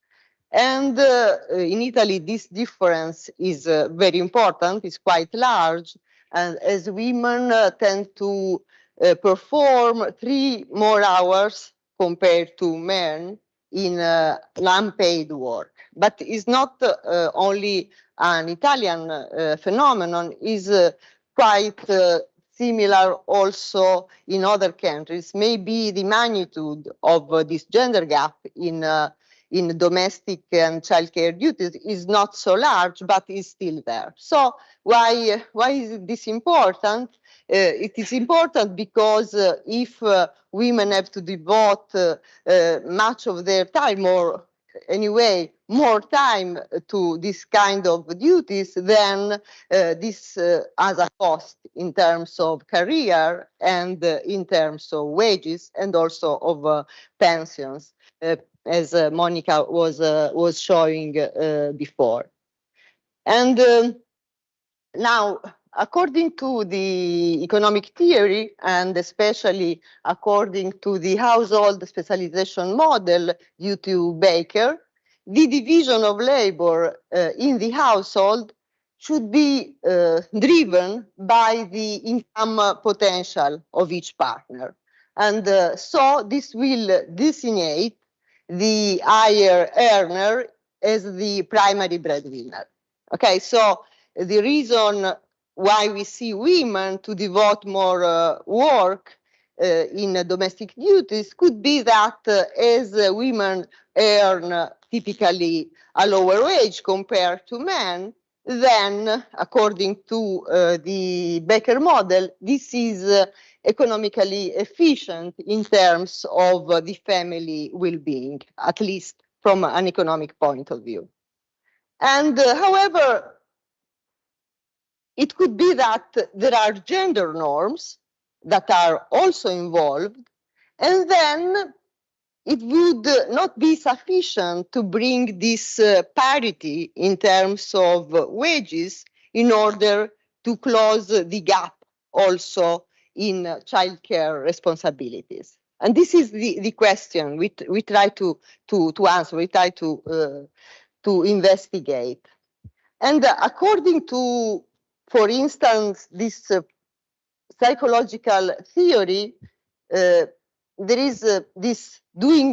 And in Italy, this difference is very important, it's quite large, and as women tend to perform 3 more hours compared to men in unpaid work. But it's not only an Italian phenomenon, it's quite similar also in other countries. Maybe the magnitude of this gender gap in domestic and childcare duties is not so large, but is still there. So why is this important? It is important because if women have to devote much of their time, or anyway, more time to this kind of duties, then this has a cost in terms of career and in terms of wages and also of pensions. As Monica was showing before. And now, according to the economic theory, and especially according to the household specialization model due to Baker, the division of labor in the household should be driven by the income potential of each partner. And so this will designate the higher earner as the primary breadwinner. Okay, so the reason why we see women to devote more work in domestic duties could be that as women earn typically a lower wage compared to men, then according to the Becker model, this is economically efficient in terms of the family well-being, at least from an economic point of view. And however, it could be that there are gender norms that are also involved, and then it would not be sufficient to bring this parity in terms of wages in order to close the gap also in childcare responsibilities. And this is the question we try to answer, we try to investigate. And according to, for instance, this psychological theory, there is this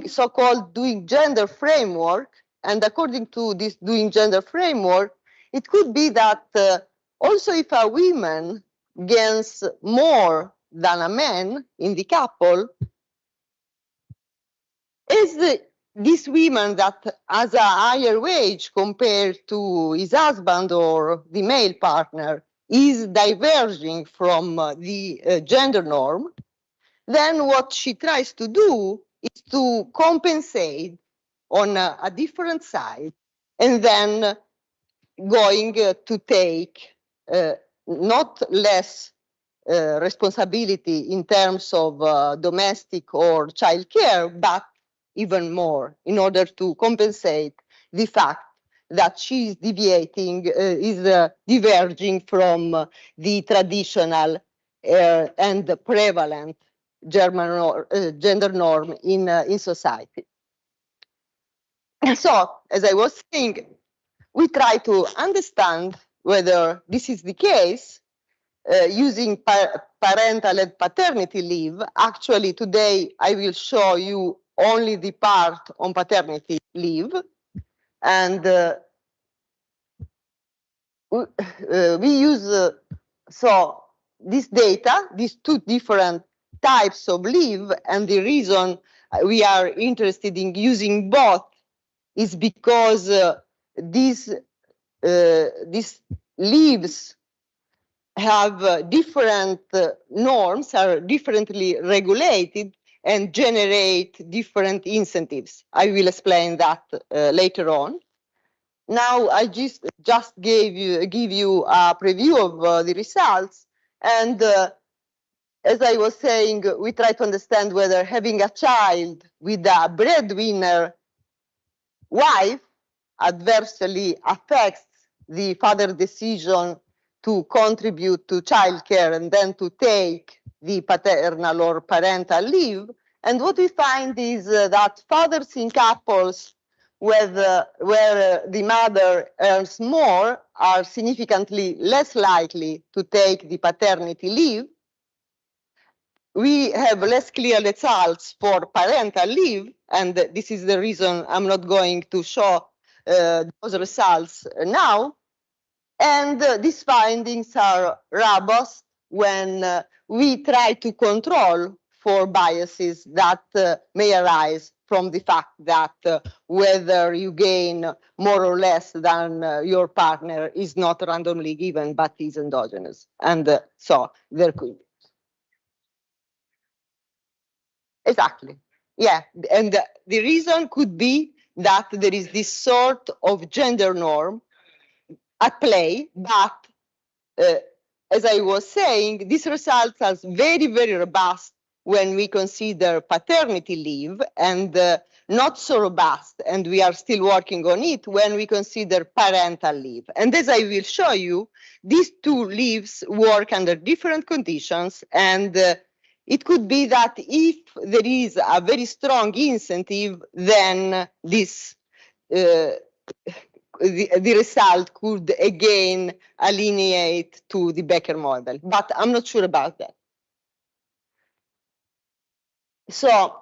so-called doing gender framework, and according to this doing gender framework, it could be that also if a woman gains more than a man in the couple, is this woman that has a higher wage compared to his husband or the male partner is diverging from the gender norm, then what she tries to do is to compensate on a different side, and then going to take not less responsibility in terms of domestic or child care, but even more in order to compensate the fact that she is deviating, diverging from the traditional and prevalent gender norm in society. And so, as I was saying, we try to understand whether this is the case using parental and paternity leave. Actually, today I will show you only the part on paternity leave. And we use, so this data, these two different types of leave, and the reason we are interested in using both is because these leaves have different norms, are differently regulated, and generate different incentives. I will explain that later on. Now I just give you a preview of the results, and as I was saying, we try to understand whether having a child with a breadwinner wife adversely affects the father's decision to contribute to childcare and then to take the paternal or parental leave. And what we find is that fathers in couples where the mother earns more are significantly less likely to take the paternity leave. We have less clear results for parental leave, and this is the reason I'm not going to show those results now. And these findings are robust when we try to control for biases that may arise from the fact that whether you gain more or less than your partner is not randomly given, but is endogenous. And so there could be. Exactly. Yeah. And the reason could be that there is this sort of gender norm at play, but as I was saying, these results are very, very robust when we consider paternity leave, and not so robust, and we are still working on it when we consider parental leave. And as I will show you, these two leaves work under different conditions, and it could be that if there is a very strong incentive, then this the result could again alienate to the Becker model, but I'm not sure about that. So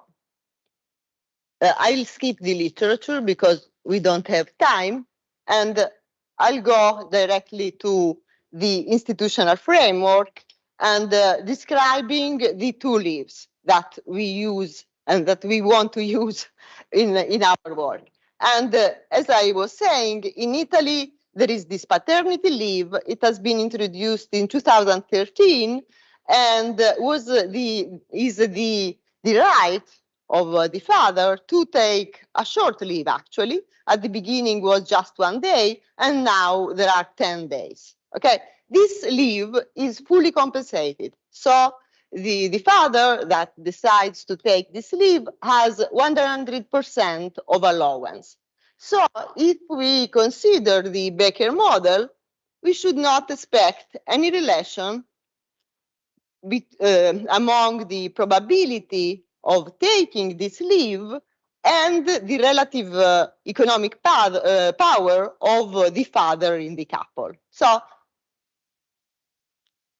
I'll skip the literature because we don't have time, and I'll go directly to the institutional framework and describing the two leaves that we use and that we want to use in our work. And as I was saying, in Italy, there is this paternity leave. It has been introduced in 2013 and is the right of the father to take a short leave, actually. At the beginning was just 1 day, and now there are 10 days. Okay, this leave is fully compensated. So the father that decides to take this leave has 100% of allowance. So if we consider the Becker model, we should not expect any relation among the probability of taking this leave and the relative economic power of the father in the couple. So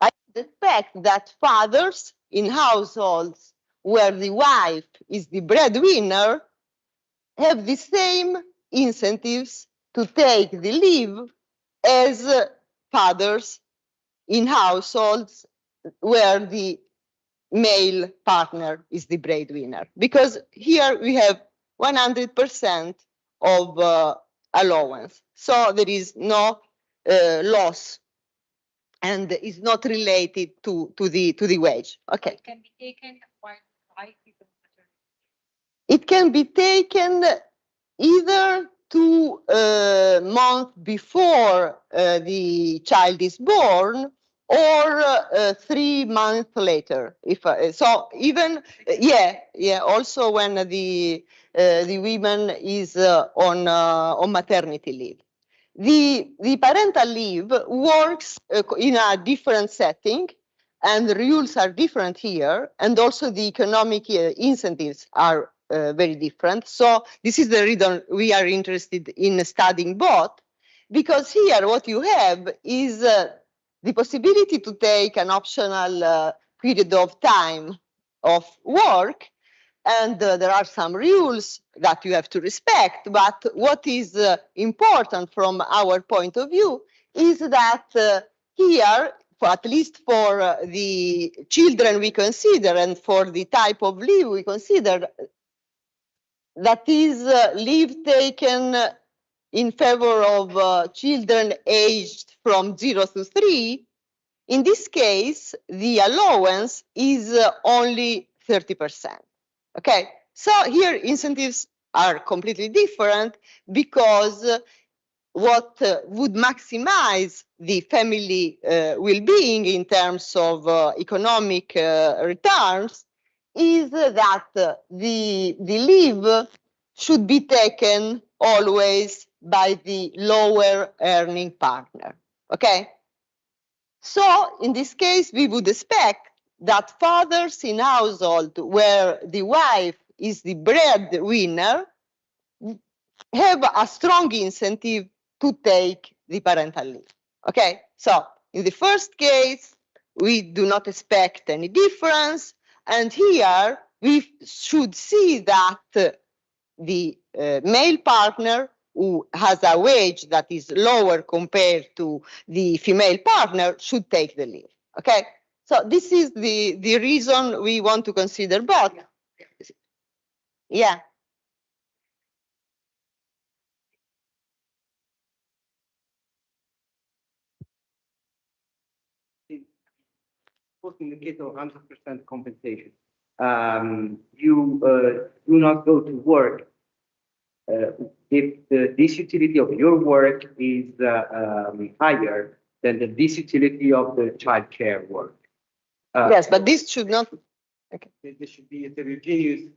I expect that fathers in households where the wife is the breadwinner have the same incentives to take the leave as fathers in households where the male partner is the breadwinner, because here we have 100% of allowance. So there is no loss and is not related to the wage. Okay. It can be taken while wife is on paternity. It can be taken either 2 months before the child is born, or 3 months later. If so, even also when the woman is on maternity leave. The parental leave works in a different setting, and the rules are different here, and also the economic incentives are very different. So this is the reason we are interested in studying both, because here what you have is the possibility to take an optional period of time of work, and there are some rules that you have to respect. But what is important from our point of view is that here, at least for the children we consider and for the type of leave we consider, that is leave taken in favor of children aged from 0 to 3, in this case, the allowance is only 30%. Okay, so here incentives are completely different, because what would maximize the family well-being in terms of economic returns is that the leave should be taken always by the lower earning partner. Okay, so in this case, we would expect that fathers in household where the wife is the breadwinner have a strong incentive to take the parental leave. Okay, so in the first case, we do not expect any difference. And here we should see that the male partner who has a wage that is lower compared to the female partner should take the leave. Okay, so this is the reason we want to consider both. Yeah. In the case of 100% compensation, you do not go to work if the disutility of your work is higher than the disutility of the child care work. Yes, but this should not. Okay. There should be heterogeneous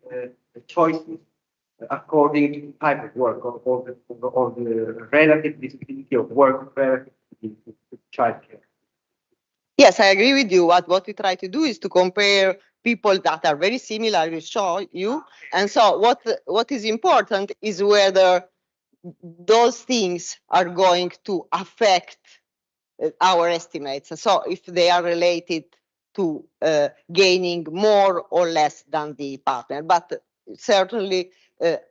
choices according to the type of work or the relative disutility of work relative to child care. Yes, I agree with you. What we try to do is to compare people that are very similar, we show you. And so what is important is whether those things are going to affect our estimates. So if they are related to gaining more or less than the partner. But certainly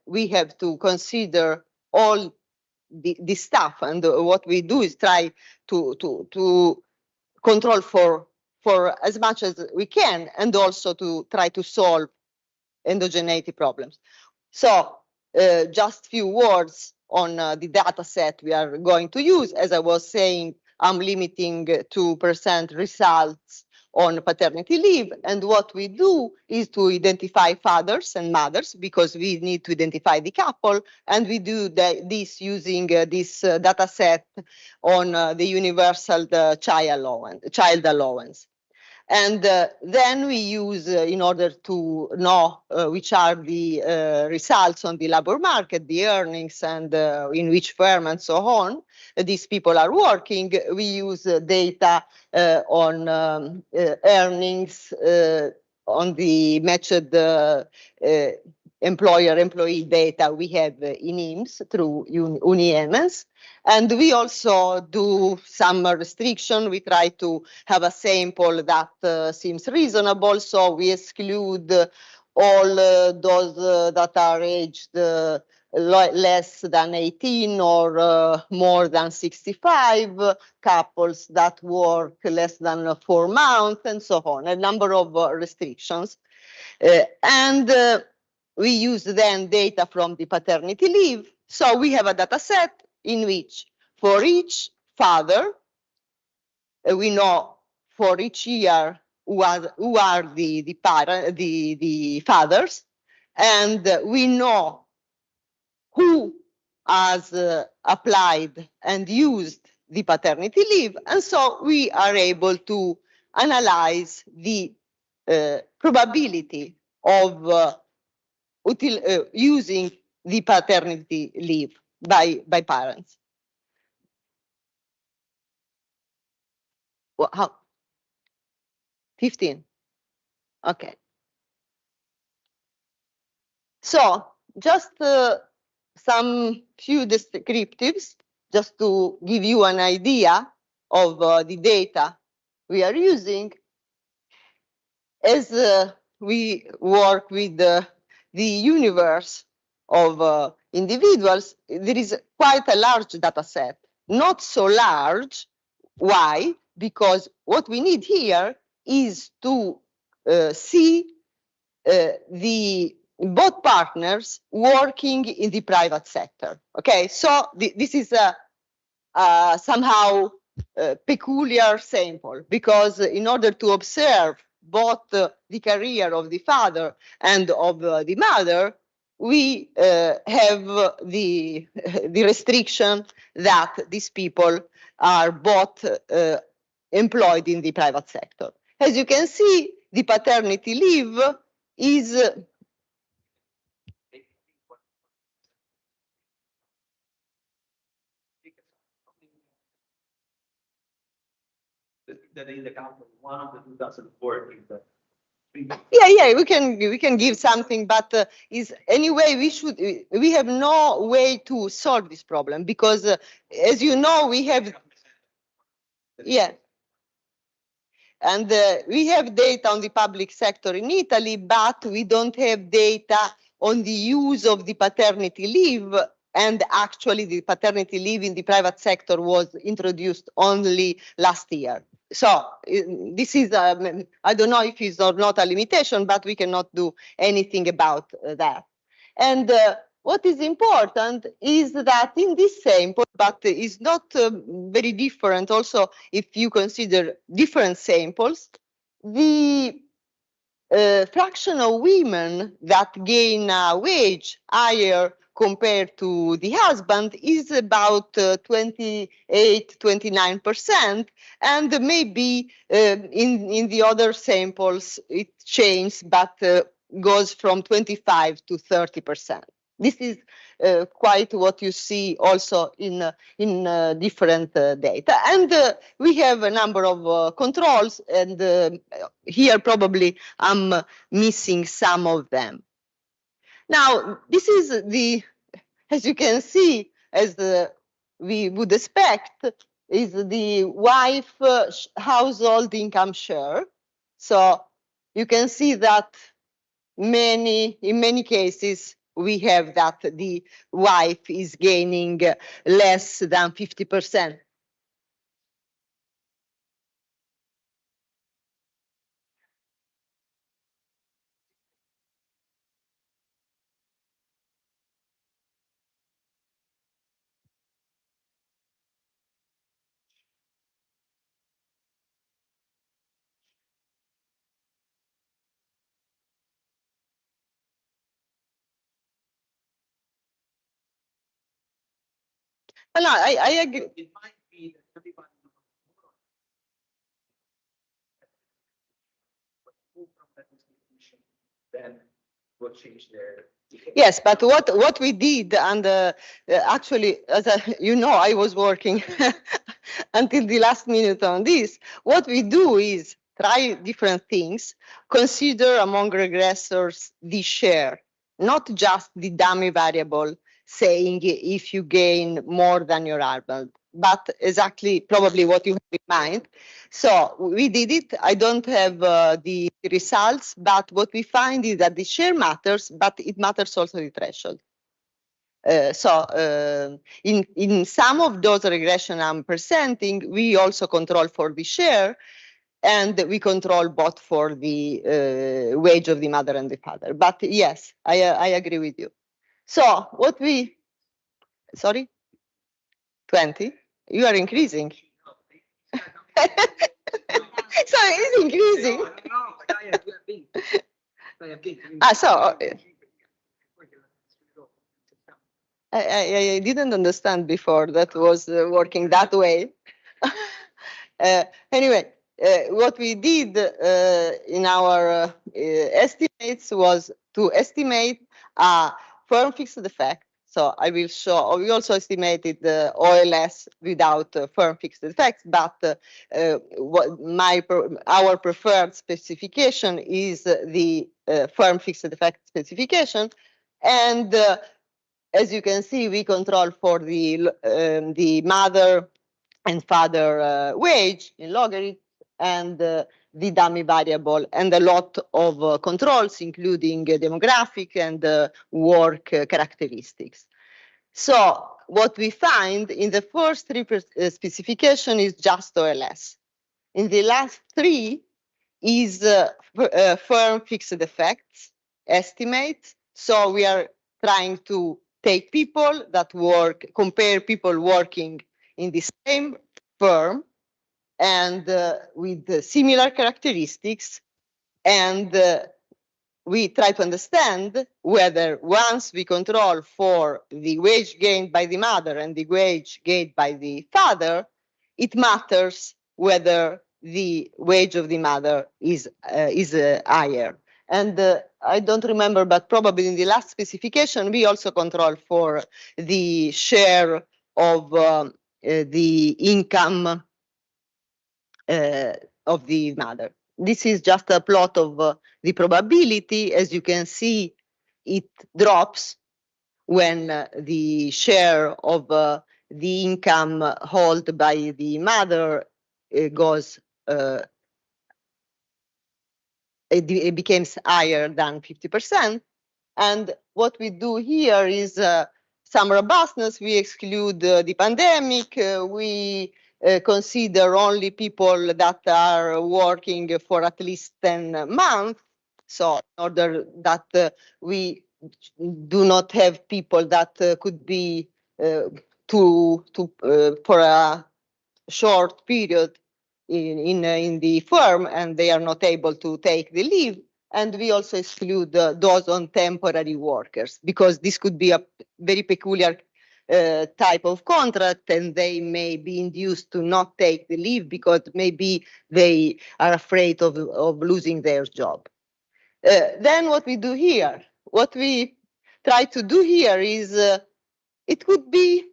we have to consider all the stuff. And what we do is try to control for as much as we can, and also to try to solve endogeneity problems. So just few words on the data set we are going to use. As I was saying, I'm limiting 2% results on paternity leave. And what we do is to identify fathers and mothers, because we need to identify the couple. And we do this using this data set on the universal child allowance. And then we use, in order to know which are the results on the labor market, the earnings, and in which firm and so on, these people are working, we use data on earnings on the matched employer-employee data we have in INPS through UniEMS. And we also do some restriction. We try to have a sample that seems reasonable. So we exclude all those that are aged less than 18 or more than 65, couples that work less than 4 months, and so on, a number of restrictions. We use then data from the paternity leave. So we have a data set in which for each father, we know for each year who are the fathers, and we know who has applied and used the paternity leave. And so we are able to analyze the probability of using the paternity leave by parents. How? 15. Okay. So just some few descriptives, just to give you an idea of the data we are using. As we work with the universe of individuals, there is quite a large data set. Not so large. Why? Because what we need here is to see the both partners working in the private sector. Okay, so this is a somehow peculiar sample, because in order to observe both the career of the father and of the mother, we have the restriction that these people are both employed in the private sector. As you can see, the paternity leave is that in the count of one of the 2004 is the yeah, we can give something, but is anyway we have no way to solve this problem, because as you know, we have and we have data on the public sector in Italy, but we don't have data on the use of the paternity leave. And actually, the paternity leave in the private sector was introduced only last year. So this is, I don't know if it's or not a limitation, but we cannot do anything about that. And what is important is that in this sample, but is not very different also if you consider different samples, the fraction of women that gain a wage higher compared to the husband is about 28, 29%, and maybe in the other samples it changes, but goes from 25 to 30%. This is quite what you see also in different data. And we have a number of controls, and here probably I'm missing some of them. Now, this is the, as you can see, as we would expect, is the wife household income share. So you can see that in many cases, we have that the wife is gaining less than 50%. No, I agree. It might be that everybody from that institution then will change their. Yes, but what we did, and actually, as you know, I was working until the last minute on this. What we do is try different things, consider among regressors the share, not just the dummy variable saying if you gain more than your husband, but exactly probably what you have in mind. So we did it. I don't have the results, but what we find is that the share matters, but it matters also the threshold. In some of those regression I'm presenting, we also control for the share, and we control both for the wage of the mother and the father. But yes, I agree with you. So what we, sorry, 20? You are increasing. So it's increasing. So I didn't understand before that was working that way. Anyway, what we did in our estimates was to estimate a firm fixed effect. So I will show, we also estimated the OLS without firm fixed effects, but our preferred specification is the firm fixed effect specification. And as you can see, we control for the mother and father wage in logarithms and the dummy variable, and a lot of controls, including demographic and work characteristics. So what we find in the first three specification is just OLS. In the last three is firm fixed effects estimate. So we are trying to take people that work, compare people working in the same firm and with similar characteristics, and we try to understand whether once we control for the wage gained by the mother and the wage gained by the father, it matters whether the wage of the mother is higher. And I don't remember, but probably in the last specification, we also control for the share of the income of the mother. This is just a plot of the probability. As you can see, it drops when the share of the income held by the mother goes, it becomes higher than 50%. And what we do here is some robustness. We exclude the pandemic. We consider only people that are working for at least 10 months. So in order that we do not have people that could be for a short period in the firm and they are not able to take the leave. And we also exclude those on temporary workers, because this could be a very peculiar type of contract, and they may be induced to not take the leave because maybe they are afraid of losing their job. Then what we do here, what we try to do here is, it could be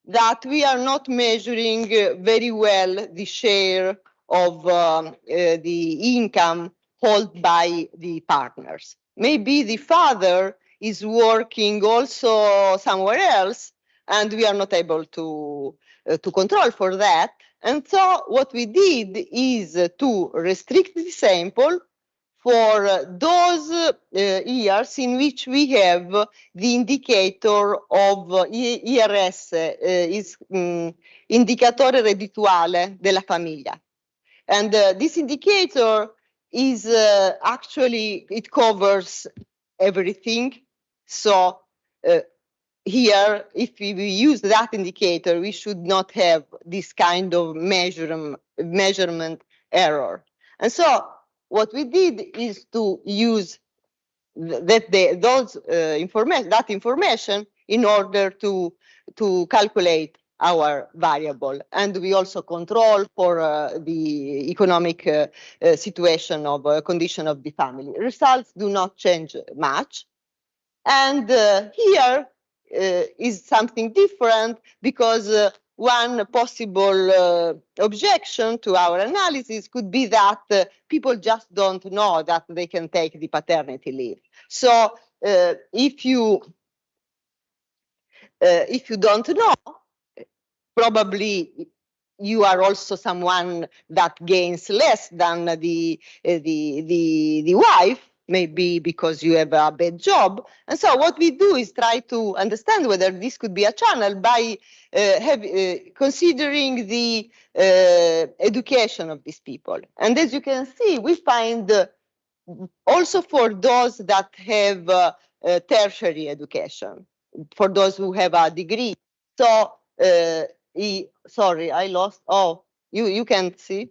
that we are not measuring very well the share of the income held by the partners. Maybe the father is working also somewhere else, and we are not able to control for that. And so what we did is to restrict the sample for those years in which we have the indicator of IRS, is indicatore reddituale della famiglia. And this indicator is actually, it covers everything. So here, if we use that indicator, we should not have this kind of measurement error. And so what we did is to use that information in order to calculate our variable, and we also control for the economic situation of condition of the family. Results do not change much, and here is something different, because one possible objection to our analysis could be that people just don't know that they can take the paternity leave. So if you don't know, probably you are also someone that gains less than the wife, maybe because you have a bad job. And so what we do is try to understand whether this could be a channel by considering the education of these people. And as you can see, we find also for those that have tertiary education, for those who have a degree. So, sorry, I lost. Oh, you can't see?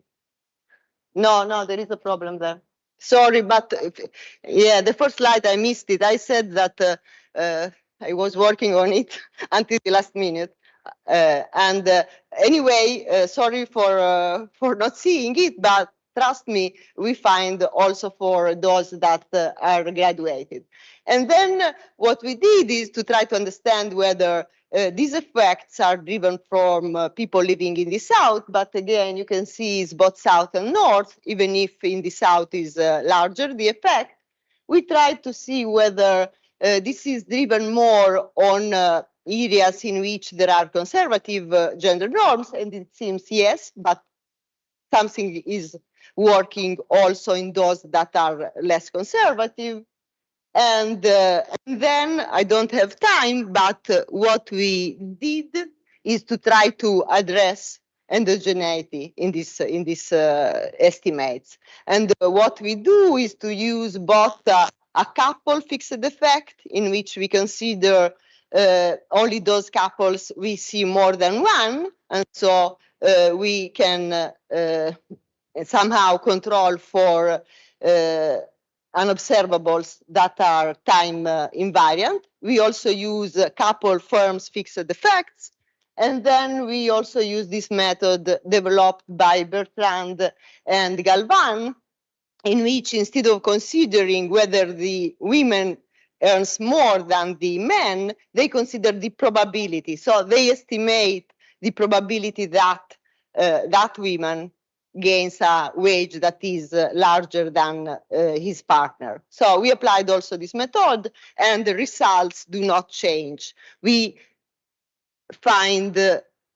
No, there is a problem there. Sorry, but yeah, the first slide, I missed it. I said that I was working on it until the last minute. Anyway, sorry for not seeing it, but trust me, we find also for those that are graduated. And then what we did is to try to understand whether these effects are driven from people living in the south, but again, you can see it's both south and north, even if in the south is larger, the effect. We tried to see whether this is driven more on areas in which there are conservative gender norms, and it seems yes, but something is working also in those that are less conservative. And then I don't have time, but what we did is to try to address endogeneity in this estimates. And what we do is to use both a couple fixed effect, in which we consider only those couples we see more than one, and so we can somehow control for unobservables that are time invariant. We also use couple firms fixed effects. And then we also use this method developed by Bertrand and Galvan, in which instead of considering whether the women earns more than the men, they consider the probability. So they estimate the probability that that woman gains a wage that is larger than his partner. So we applied also this method, and the results do not change. We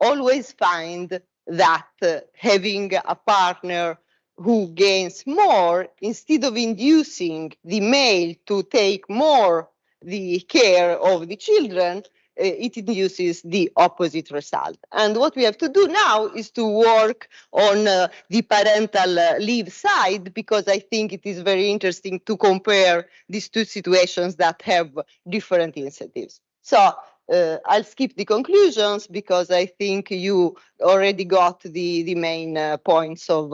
always find that having a partner who gains more, instead of inducing the male to take more the care of the children, it induces the opposite result. And what we have to do now is to work on the parental leave side, because I think it is very interesting to compare these two situations that have different incentives. So I'll skip the conclusions because I think you already got the main points of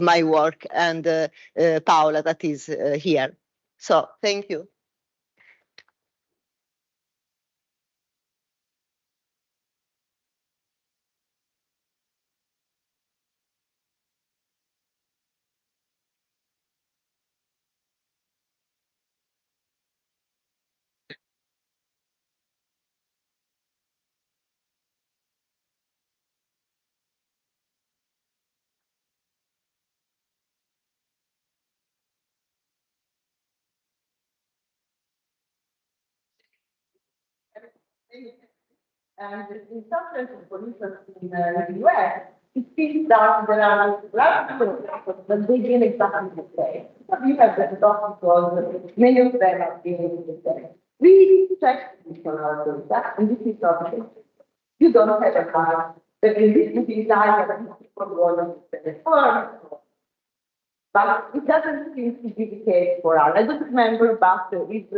my work, and Paola that is here. So thank you. And in some places, for instance, in the US, it seems that there are large numbers of people, but they gain exactly the same. So you have the dots because many of them are gaining the same. We checked this on our data, and this is not the case. You don't have a car that in this design for one the firm. But it doesn't seem to be the case for us. I don't remember, but it's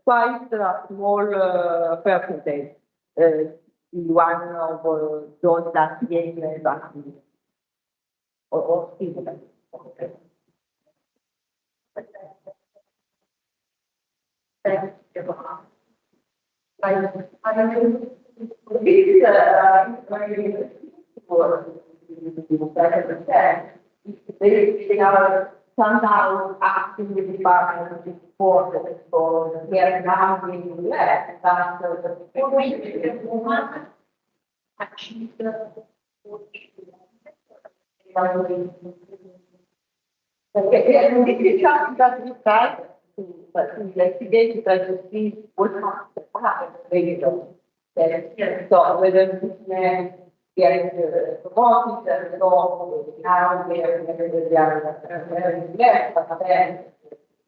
quite a small percentage. One of those that gain exactly or similar. Okay. They are somehow acting with the department for here now in the US, but the woman actually okay, and this is something that we try to investigate, to try to see what happens. So whether this man getting promoted, so now they are very less, but then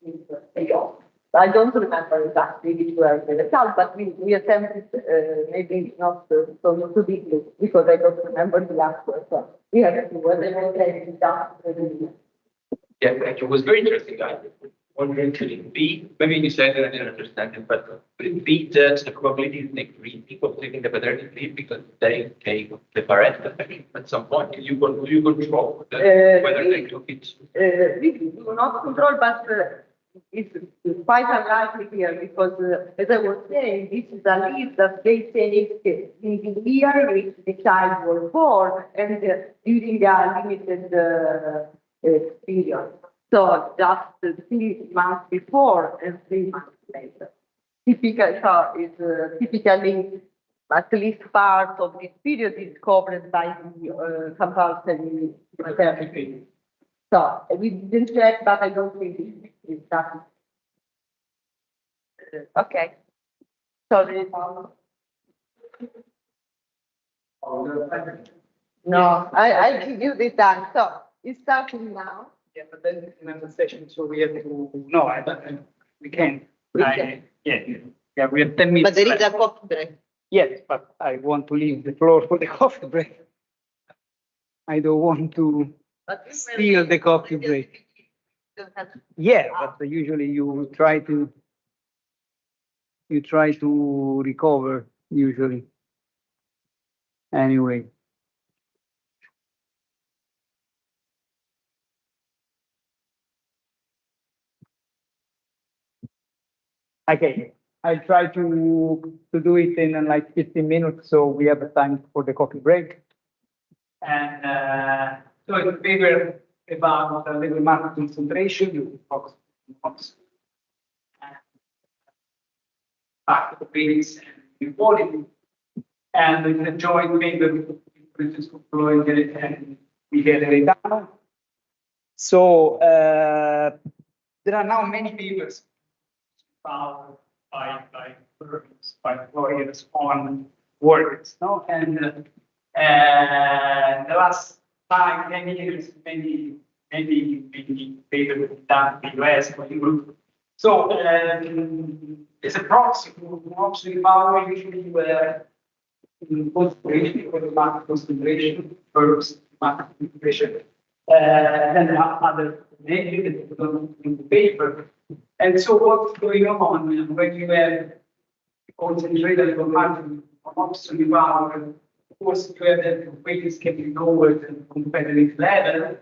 it's payoff. I don't remember exactly which were the results, but we attempted maybe not so deeply because I don't remember the answer. So we have to see whether they will take it down. Yeah, thank you. It was very interesting. I wondering, could it be, maybe you said that I didn't understand it, but could it be that the probability is like three people taking the paternity leave because they take the parental leave at some point? You control whether they took it? We do not control, but it's quite unlikely here because, as I was saying, this is a leave that they take in the year which the child was born and during a limited period. So just 3 months before and 3 months later. Typically, at least part of this period is covered by the compulsory maternity. So we didn't check, but I don't think it's that. Okay. Sorry, Paola. No, I give you the time. So it's starting now. Yeah, but then it's another session, so we have to. No, I don't. We can. Yeah, we have 10 minutes. But there is a coffee break. Yes, but I want to leave the floor for the coffee break. I don't want to steal the coffee break. Yeah, but usually you try to recover usually. Anyway. Okay, I try to do it in like 15 minutes, so we have a time for the coffee break. And so it's a paper about the labor market concentration. You focus on back to the base and inequality. And it's a joint paper with Francisco Bloise and Raitano. So there are now many papers by firms, by lawyers on workers, no? And the last 5, 10 years, many papers done in the US or Europe. So it's a proxy power usually where concentration for the market concentration, firms market concentration, then there are other negatives in the paper. And so what's going on when you have concentrated on market absolute power, of course you have that wages can be lowered at competitive level,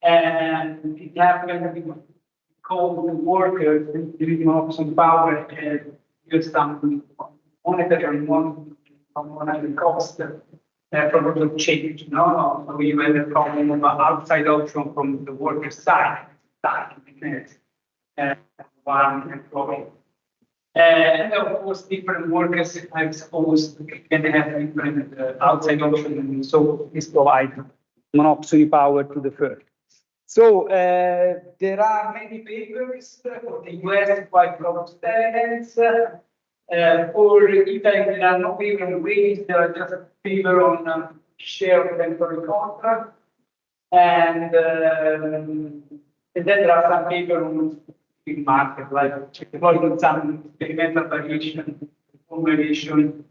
and it happens because the workers using absolute power and use some monetary cost from the change. No, so we have a problem of outside option from the worker side. One employee. And of course, different workers, I suppose, can have different outside options. So this provides monopoly power to the firm. So there are many papers for the US, quite robust evidence. For Italy, there are no paper on wages, there are just a paper on share of temporary contract. And then there are some papers on market, like some experimental variation,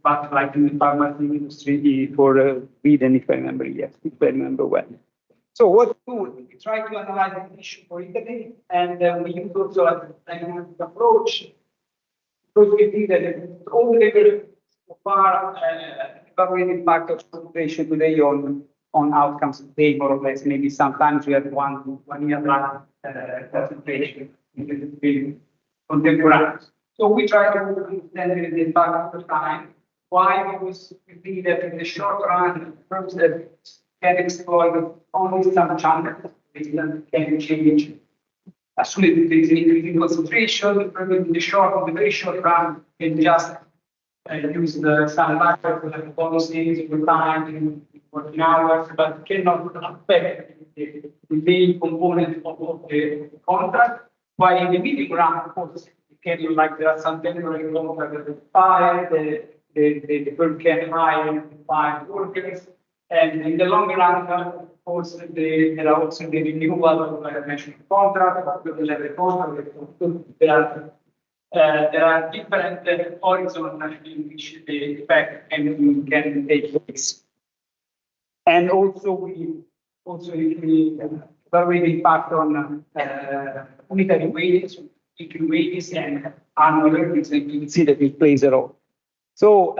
but like in the pharmacy industry for Sweden, if I remember, yes, if I remember well. So what we do, we try to analyze the issue for Italy, and we use also a dynamic approach, because we see that all the so far evaluated impact of concentration today on outcomes today, more or less. Maybe sometimes we have one year long concentration. Contemporaneous. So we try to understand the impact of time. Why? Because we see that in the short run, firms that can exploit only some channels, they can change. As soon as there is an increasing concentration, in the very short run, can just use some factors like policies over time, working hours, but cannot affect the main component of the contract. While in the medium run, of course, it can like there are some temporary contracts that expire, the firm can hire 5 workers, and in the long run, of course, there are also the renewal of like I mentioned contract, the level contract. There are different horizons in which the effect can take place, and also we evaluate the impact on unitary wages, weekly wages, and annual earnings, and you can see that it plays a role. So,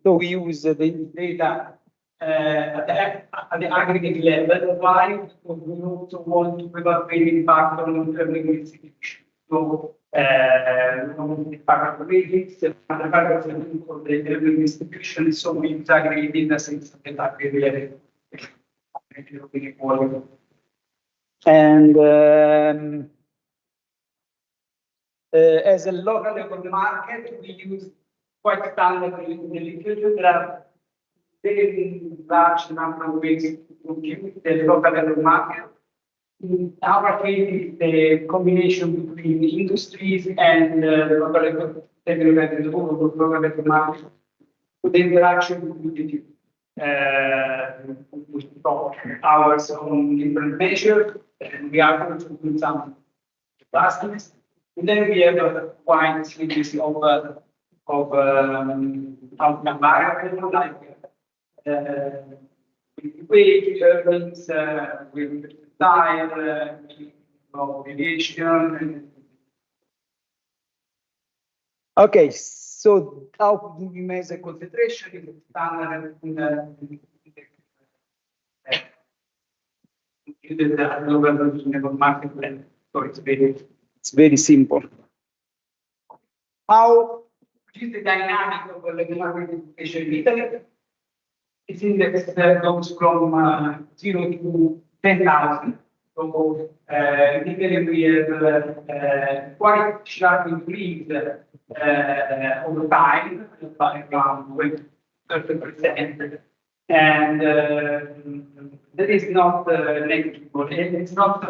so we use the data at the aggregate level. Why? Because we also want to evaluate the impact on earning distribution. So, the impact of wages, the factors for the earning distribution. So we use aggregate data sets at the aggregate level. And as a local labor market, we use quite standard in the literature. There are very large number of ways to compute the local labor market. In our case, it's the combination between the industries and the local labor market. So the interaction with the we talk hours on different measures, and we are going to do some plastics. And then we have a wide series of outcome variables like wage earnings, with time, deviation. Okay, so how do we measure concentration in the standard in the global market plan? So it's very simple. How is the dynamic of the labor market education in Italy? Its index goes from 0 to 10,000. So in Italy we have quite sharp increase over time, by around 30%. And that is not negligible. And it's not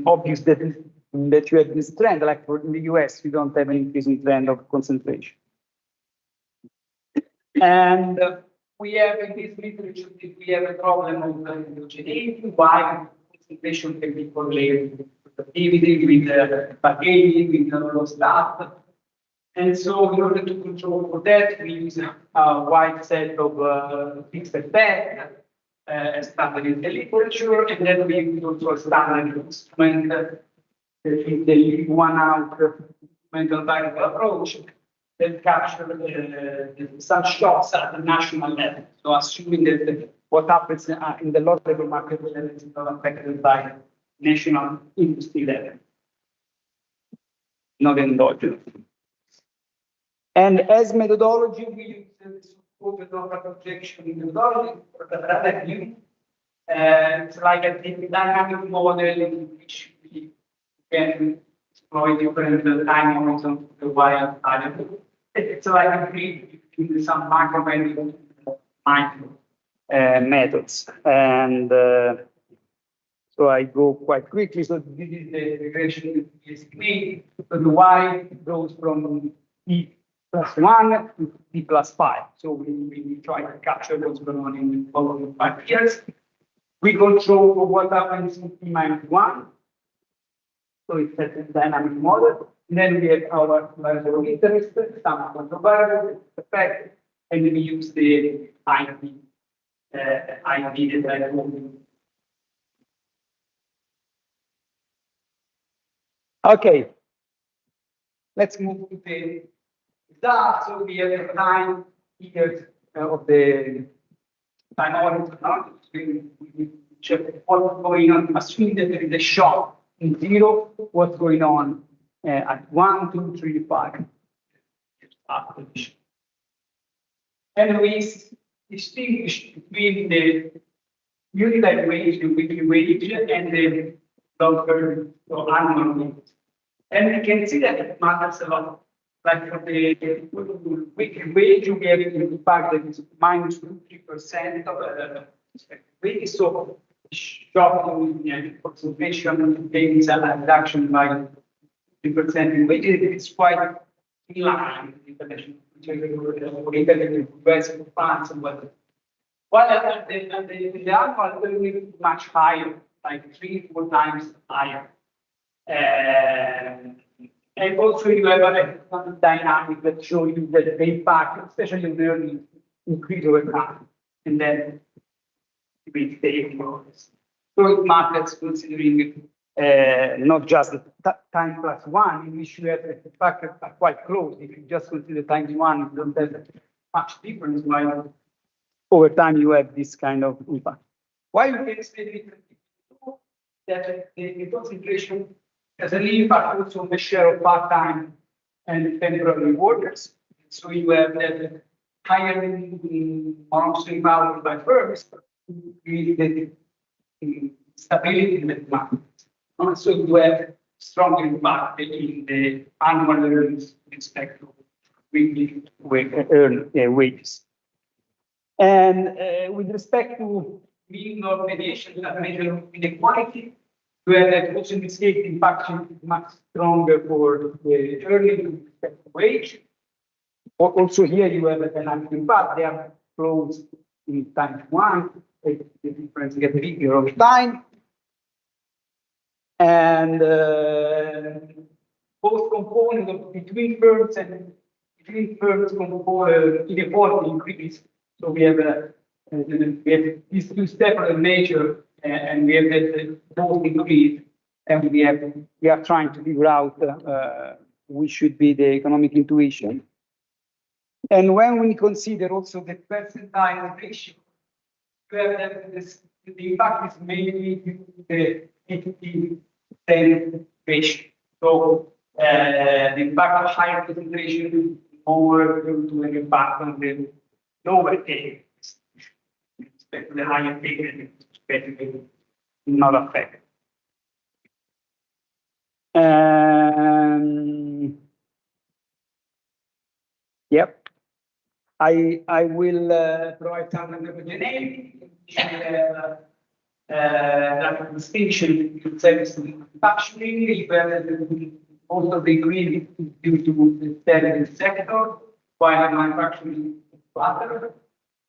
obvious that you have this trend. Like in the US, you don't have an increasing trend of concentration. And we have in this literature, we have a problem of heterogeneity, why concentration can be correlated with activity, with bargaining, with the staff. And so in order to control for that, we use a wide set of fixed effects as standard in the literature, and then we use also a standard instrument that is the one-out mental variable approach that captures some shocks at the national level. So assuming that what happens in the local labor market is not affected by national industry level, not endogenous. And as methodology, we use the so-called local projection methodology for the revenue. It's like a dynamic model in which we can exploit different time horizons of the wild variable. It's like a grid between some macro and micro methods. And so I go quite quickly. So this is the regression estimate. So the y goes from E +1 to D +5. So we try to capture what's going on in the following 5 years. We control for what happens in T -1. So it's a dynamic model. And then we have our variable of interest, some control variable, effect, and we use the IP that I told you. Okay, let's move to the results. So we have 9 years of the time horizon. We check what's going on, assuming that there is a shock in 0, what's going on at 1, 2, 3, 5. And we distinguish between the unit wage, the weekly wage, and the long-term or annual wage. And we can see that it matters a lot. Like for the weekly wage, we have the fact that it's minus 3% of the wage. So shocking in concentration gains a reduction by 3% in wages. It's quite in line with international. France and what. While at the annual will be much higher, like 3-4 times higher. And also you have a dynamic that shows you that the impact, especially in the early, increase over time, and then it will stay close. So it matters considering not just the time +1, in which you have the factors are quite close. If you just consider times 1, you don't have much difference, while over time you have this kind of impact. Why you can say that the concentration has an impact also on the share of part-time and temporary workers. So you have that higher purchasing power by firms, the stability in the market. Also, you have strong impact in the annual earnings with respect to weekly wages. And with respect to mean or mediation that measure inequality, where that also in this case the impact is much stronger for the earning wage. Also here you have a dynamic impact. They are close in time one. The difference gets bigger over time. And both components of between firms and between firms inequality increase. So we have these two separate nature, and we have that both increase, and we are trying to figure out which should be the economic intuition. And when we consider also the percentile ratio, we have that the impact is mainly due to the 80-10 ratio. So the impact of higher concentration is more due to an impact on the lower take, especially the higher take, and basically not affected. Yep. I will provide some homogeneity. That distinction in service manufacturing, where most of the increase is due to the service sector, while manufacturing is flatter.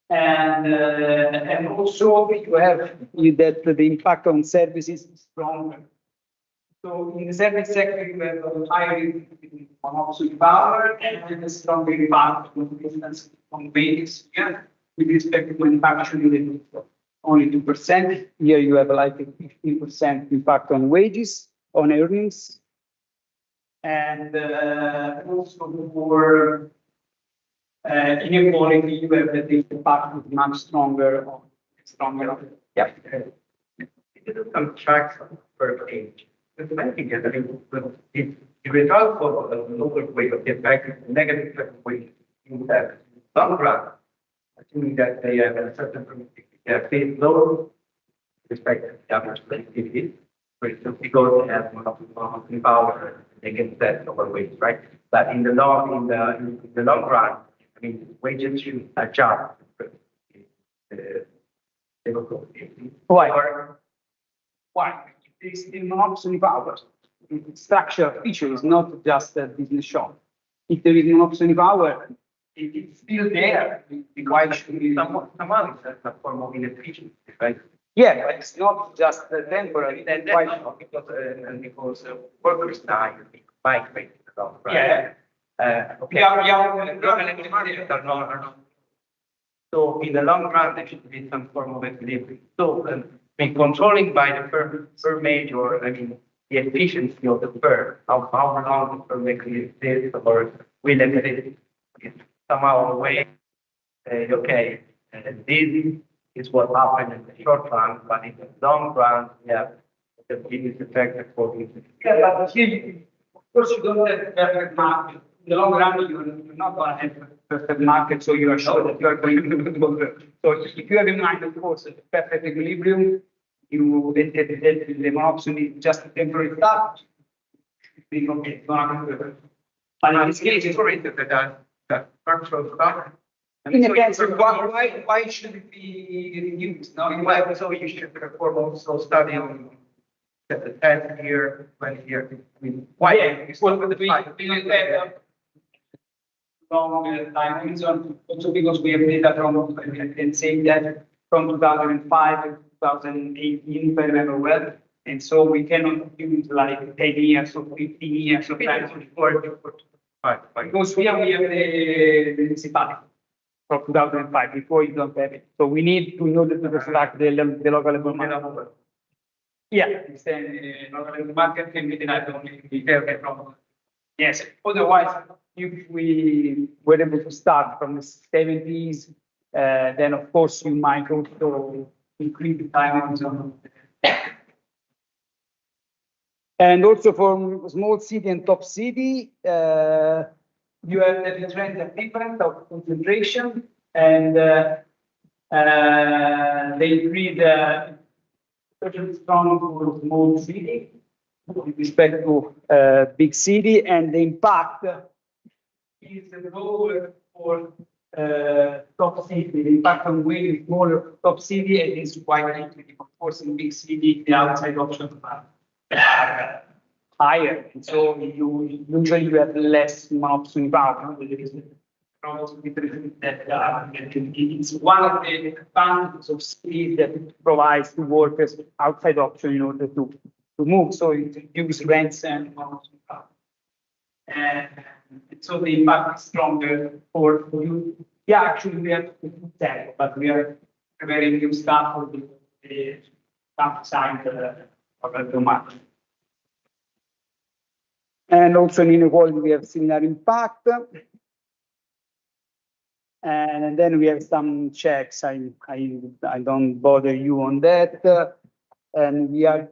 And also you have that the impact on services is stronger. So in the service sector, you have a higher monoxide power and a stronger impact on business on wages. Yeah, with respect to manufacturing, only 2%. Here you have like a 15% impact on wages, on earnings. And also for inequality, you have that the impact is much stronger. Yeah. Some tracks per age. The thing is, if the result of a lower weight of the effect, negative weight, in that long run, assuming that they have a certain phase low respect to the average productivity, because they have more power, they can set lower weights, right? But in the long run, I mean, wages should adjust. Why? It's still monopoly power. The structure feature is not just a business shop. If there is monopoly power, it's still there. Why should be someone that's a form of inefficiency, right? Yeah, but it's not just temporary. And why not? Because workers die, migrate a lot, right? Yeah. Okay. So in the long run, there should be some form of equilibrium. So controlling by the firm age, or I mean the efficiency of the firm, how long the firm exists, or will exist somehow away. Okay, and this is what happened in the short run, but in the long run, we have the biggest effect according to. Yeah, but here, of course, you don't have perfect market. In the long run, you're not going to have a perfect market, so you are sure that you are going to. So if you have in mind, of course, a perfect equilibrium, you the monopoly just a temporary stuff. Okay, but in this case, it's already that structural stuff. in a sense, why should it be reduced? No, So you should perform also study on the 10 year, 20 year. I mean, why? Well, we have long time horizon, also because we have data from, and saying that from 2005 to 2018, if I remember well. And so we cannot use like 10 years or 15 years of time because here we have the municipality from 2005. Before you don't have it, so we need to, in order to reflect the local market. Yeah, it's the local market can be denied only from. Yes, otherwise, if we were able to start from the 70s, then of course you might also increase the time on some. And also for small city and top city, you have the trend of difference of concentration, and they increase especially strong for small city with respect to big city, and the impact is lower for top city. The impact on weight is smaller top city, and it's quite limited. Of course, in big city, the outside options are higher, and so you usually have less option power. It's one of the advantages of speed that it provides to workers outside option in order to move. So it reduces rents and option power. And so the impact is stronger for you. Yeah, actually we have to do that, but we are preparing new stuff for the side of the market. And also in inequality, we have similar impact. And then we have some checks. I don't bother you on that. And we are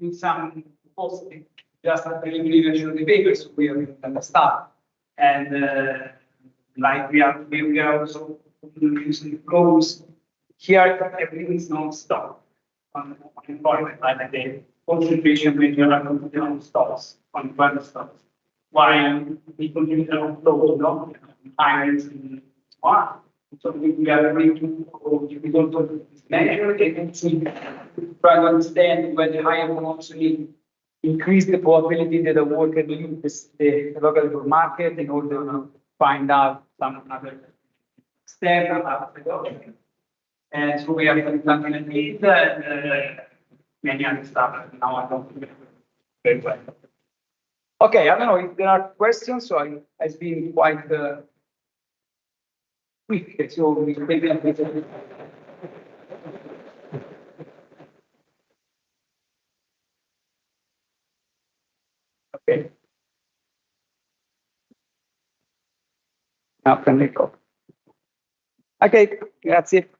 doing some positive, just a preliminary version of the papers. So we are in the start. And like we are also using flows. Here, everything is non-stop on employment, like the concentration when you are on stocks, on one stocks. While we continue to flow, no? And so we are going to measure it and try to understand when the higher velocity increase the probability that a worker leaves the local market in order to find out some other step about the document. And so we are implementing it and many other stuff. Now I don't remember very well. Okay, I don't know if there are questions, so I've been quite quick, so we maybe okay. Now can we go? Okay, that's it.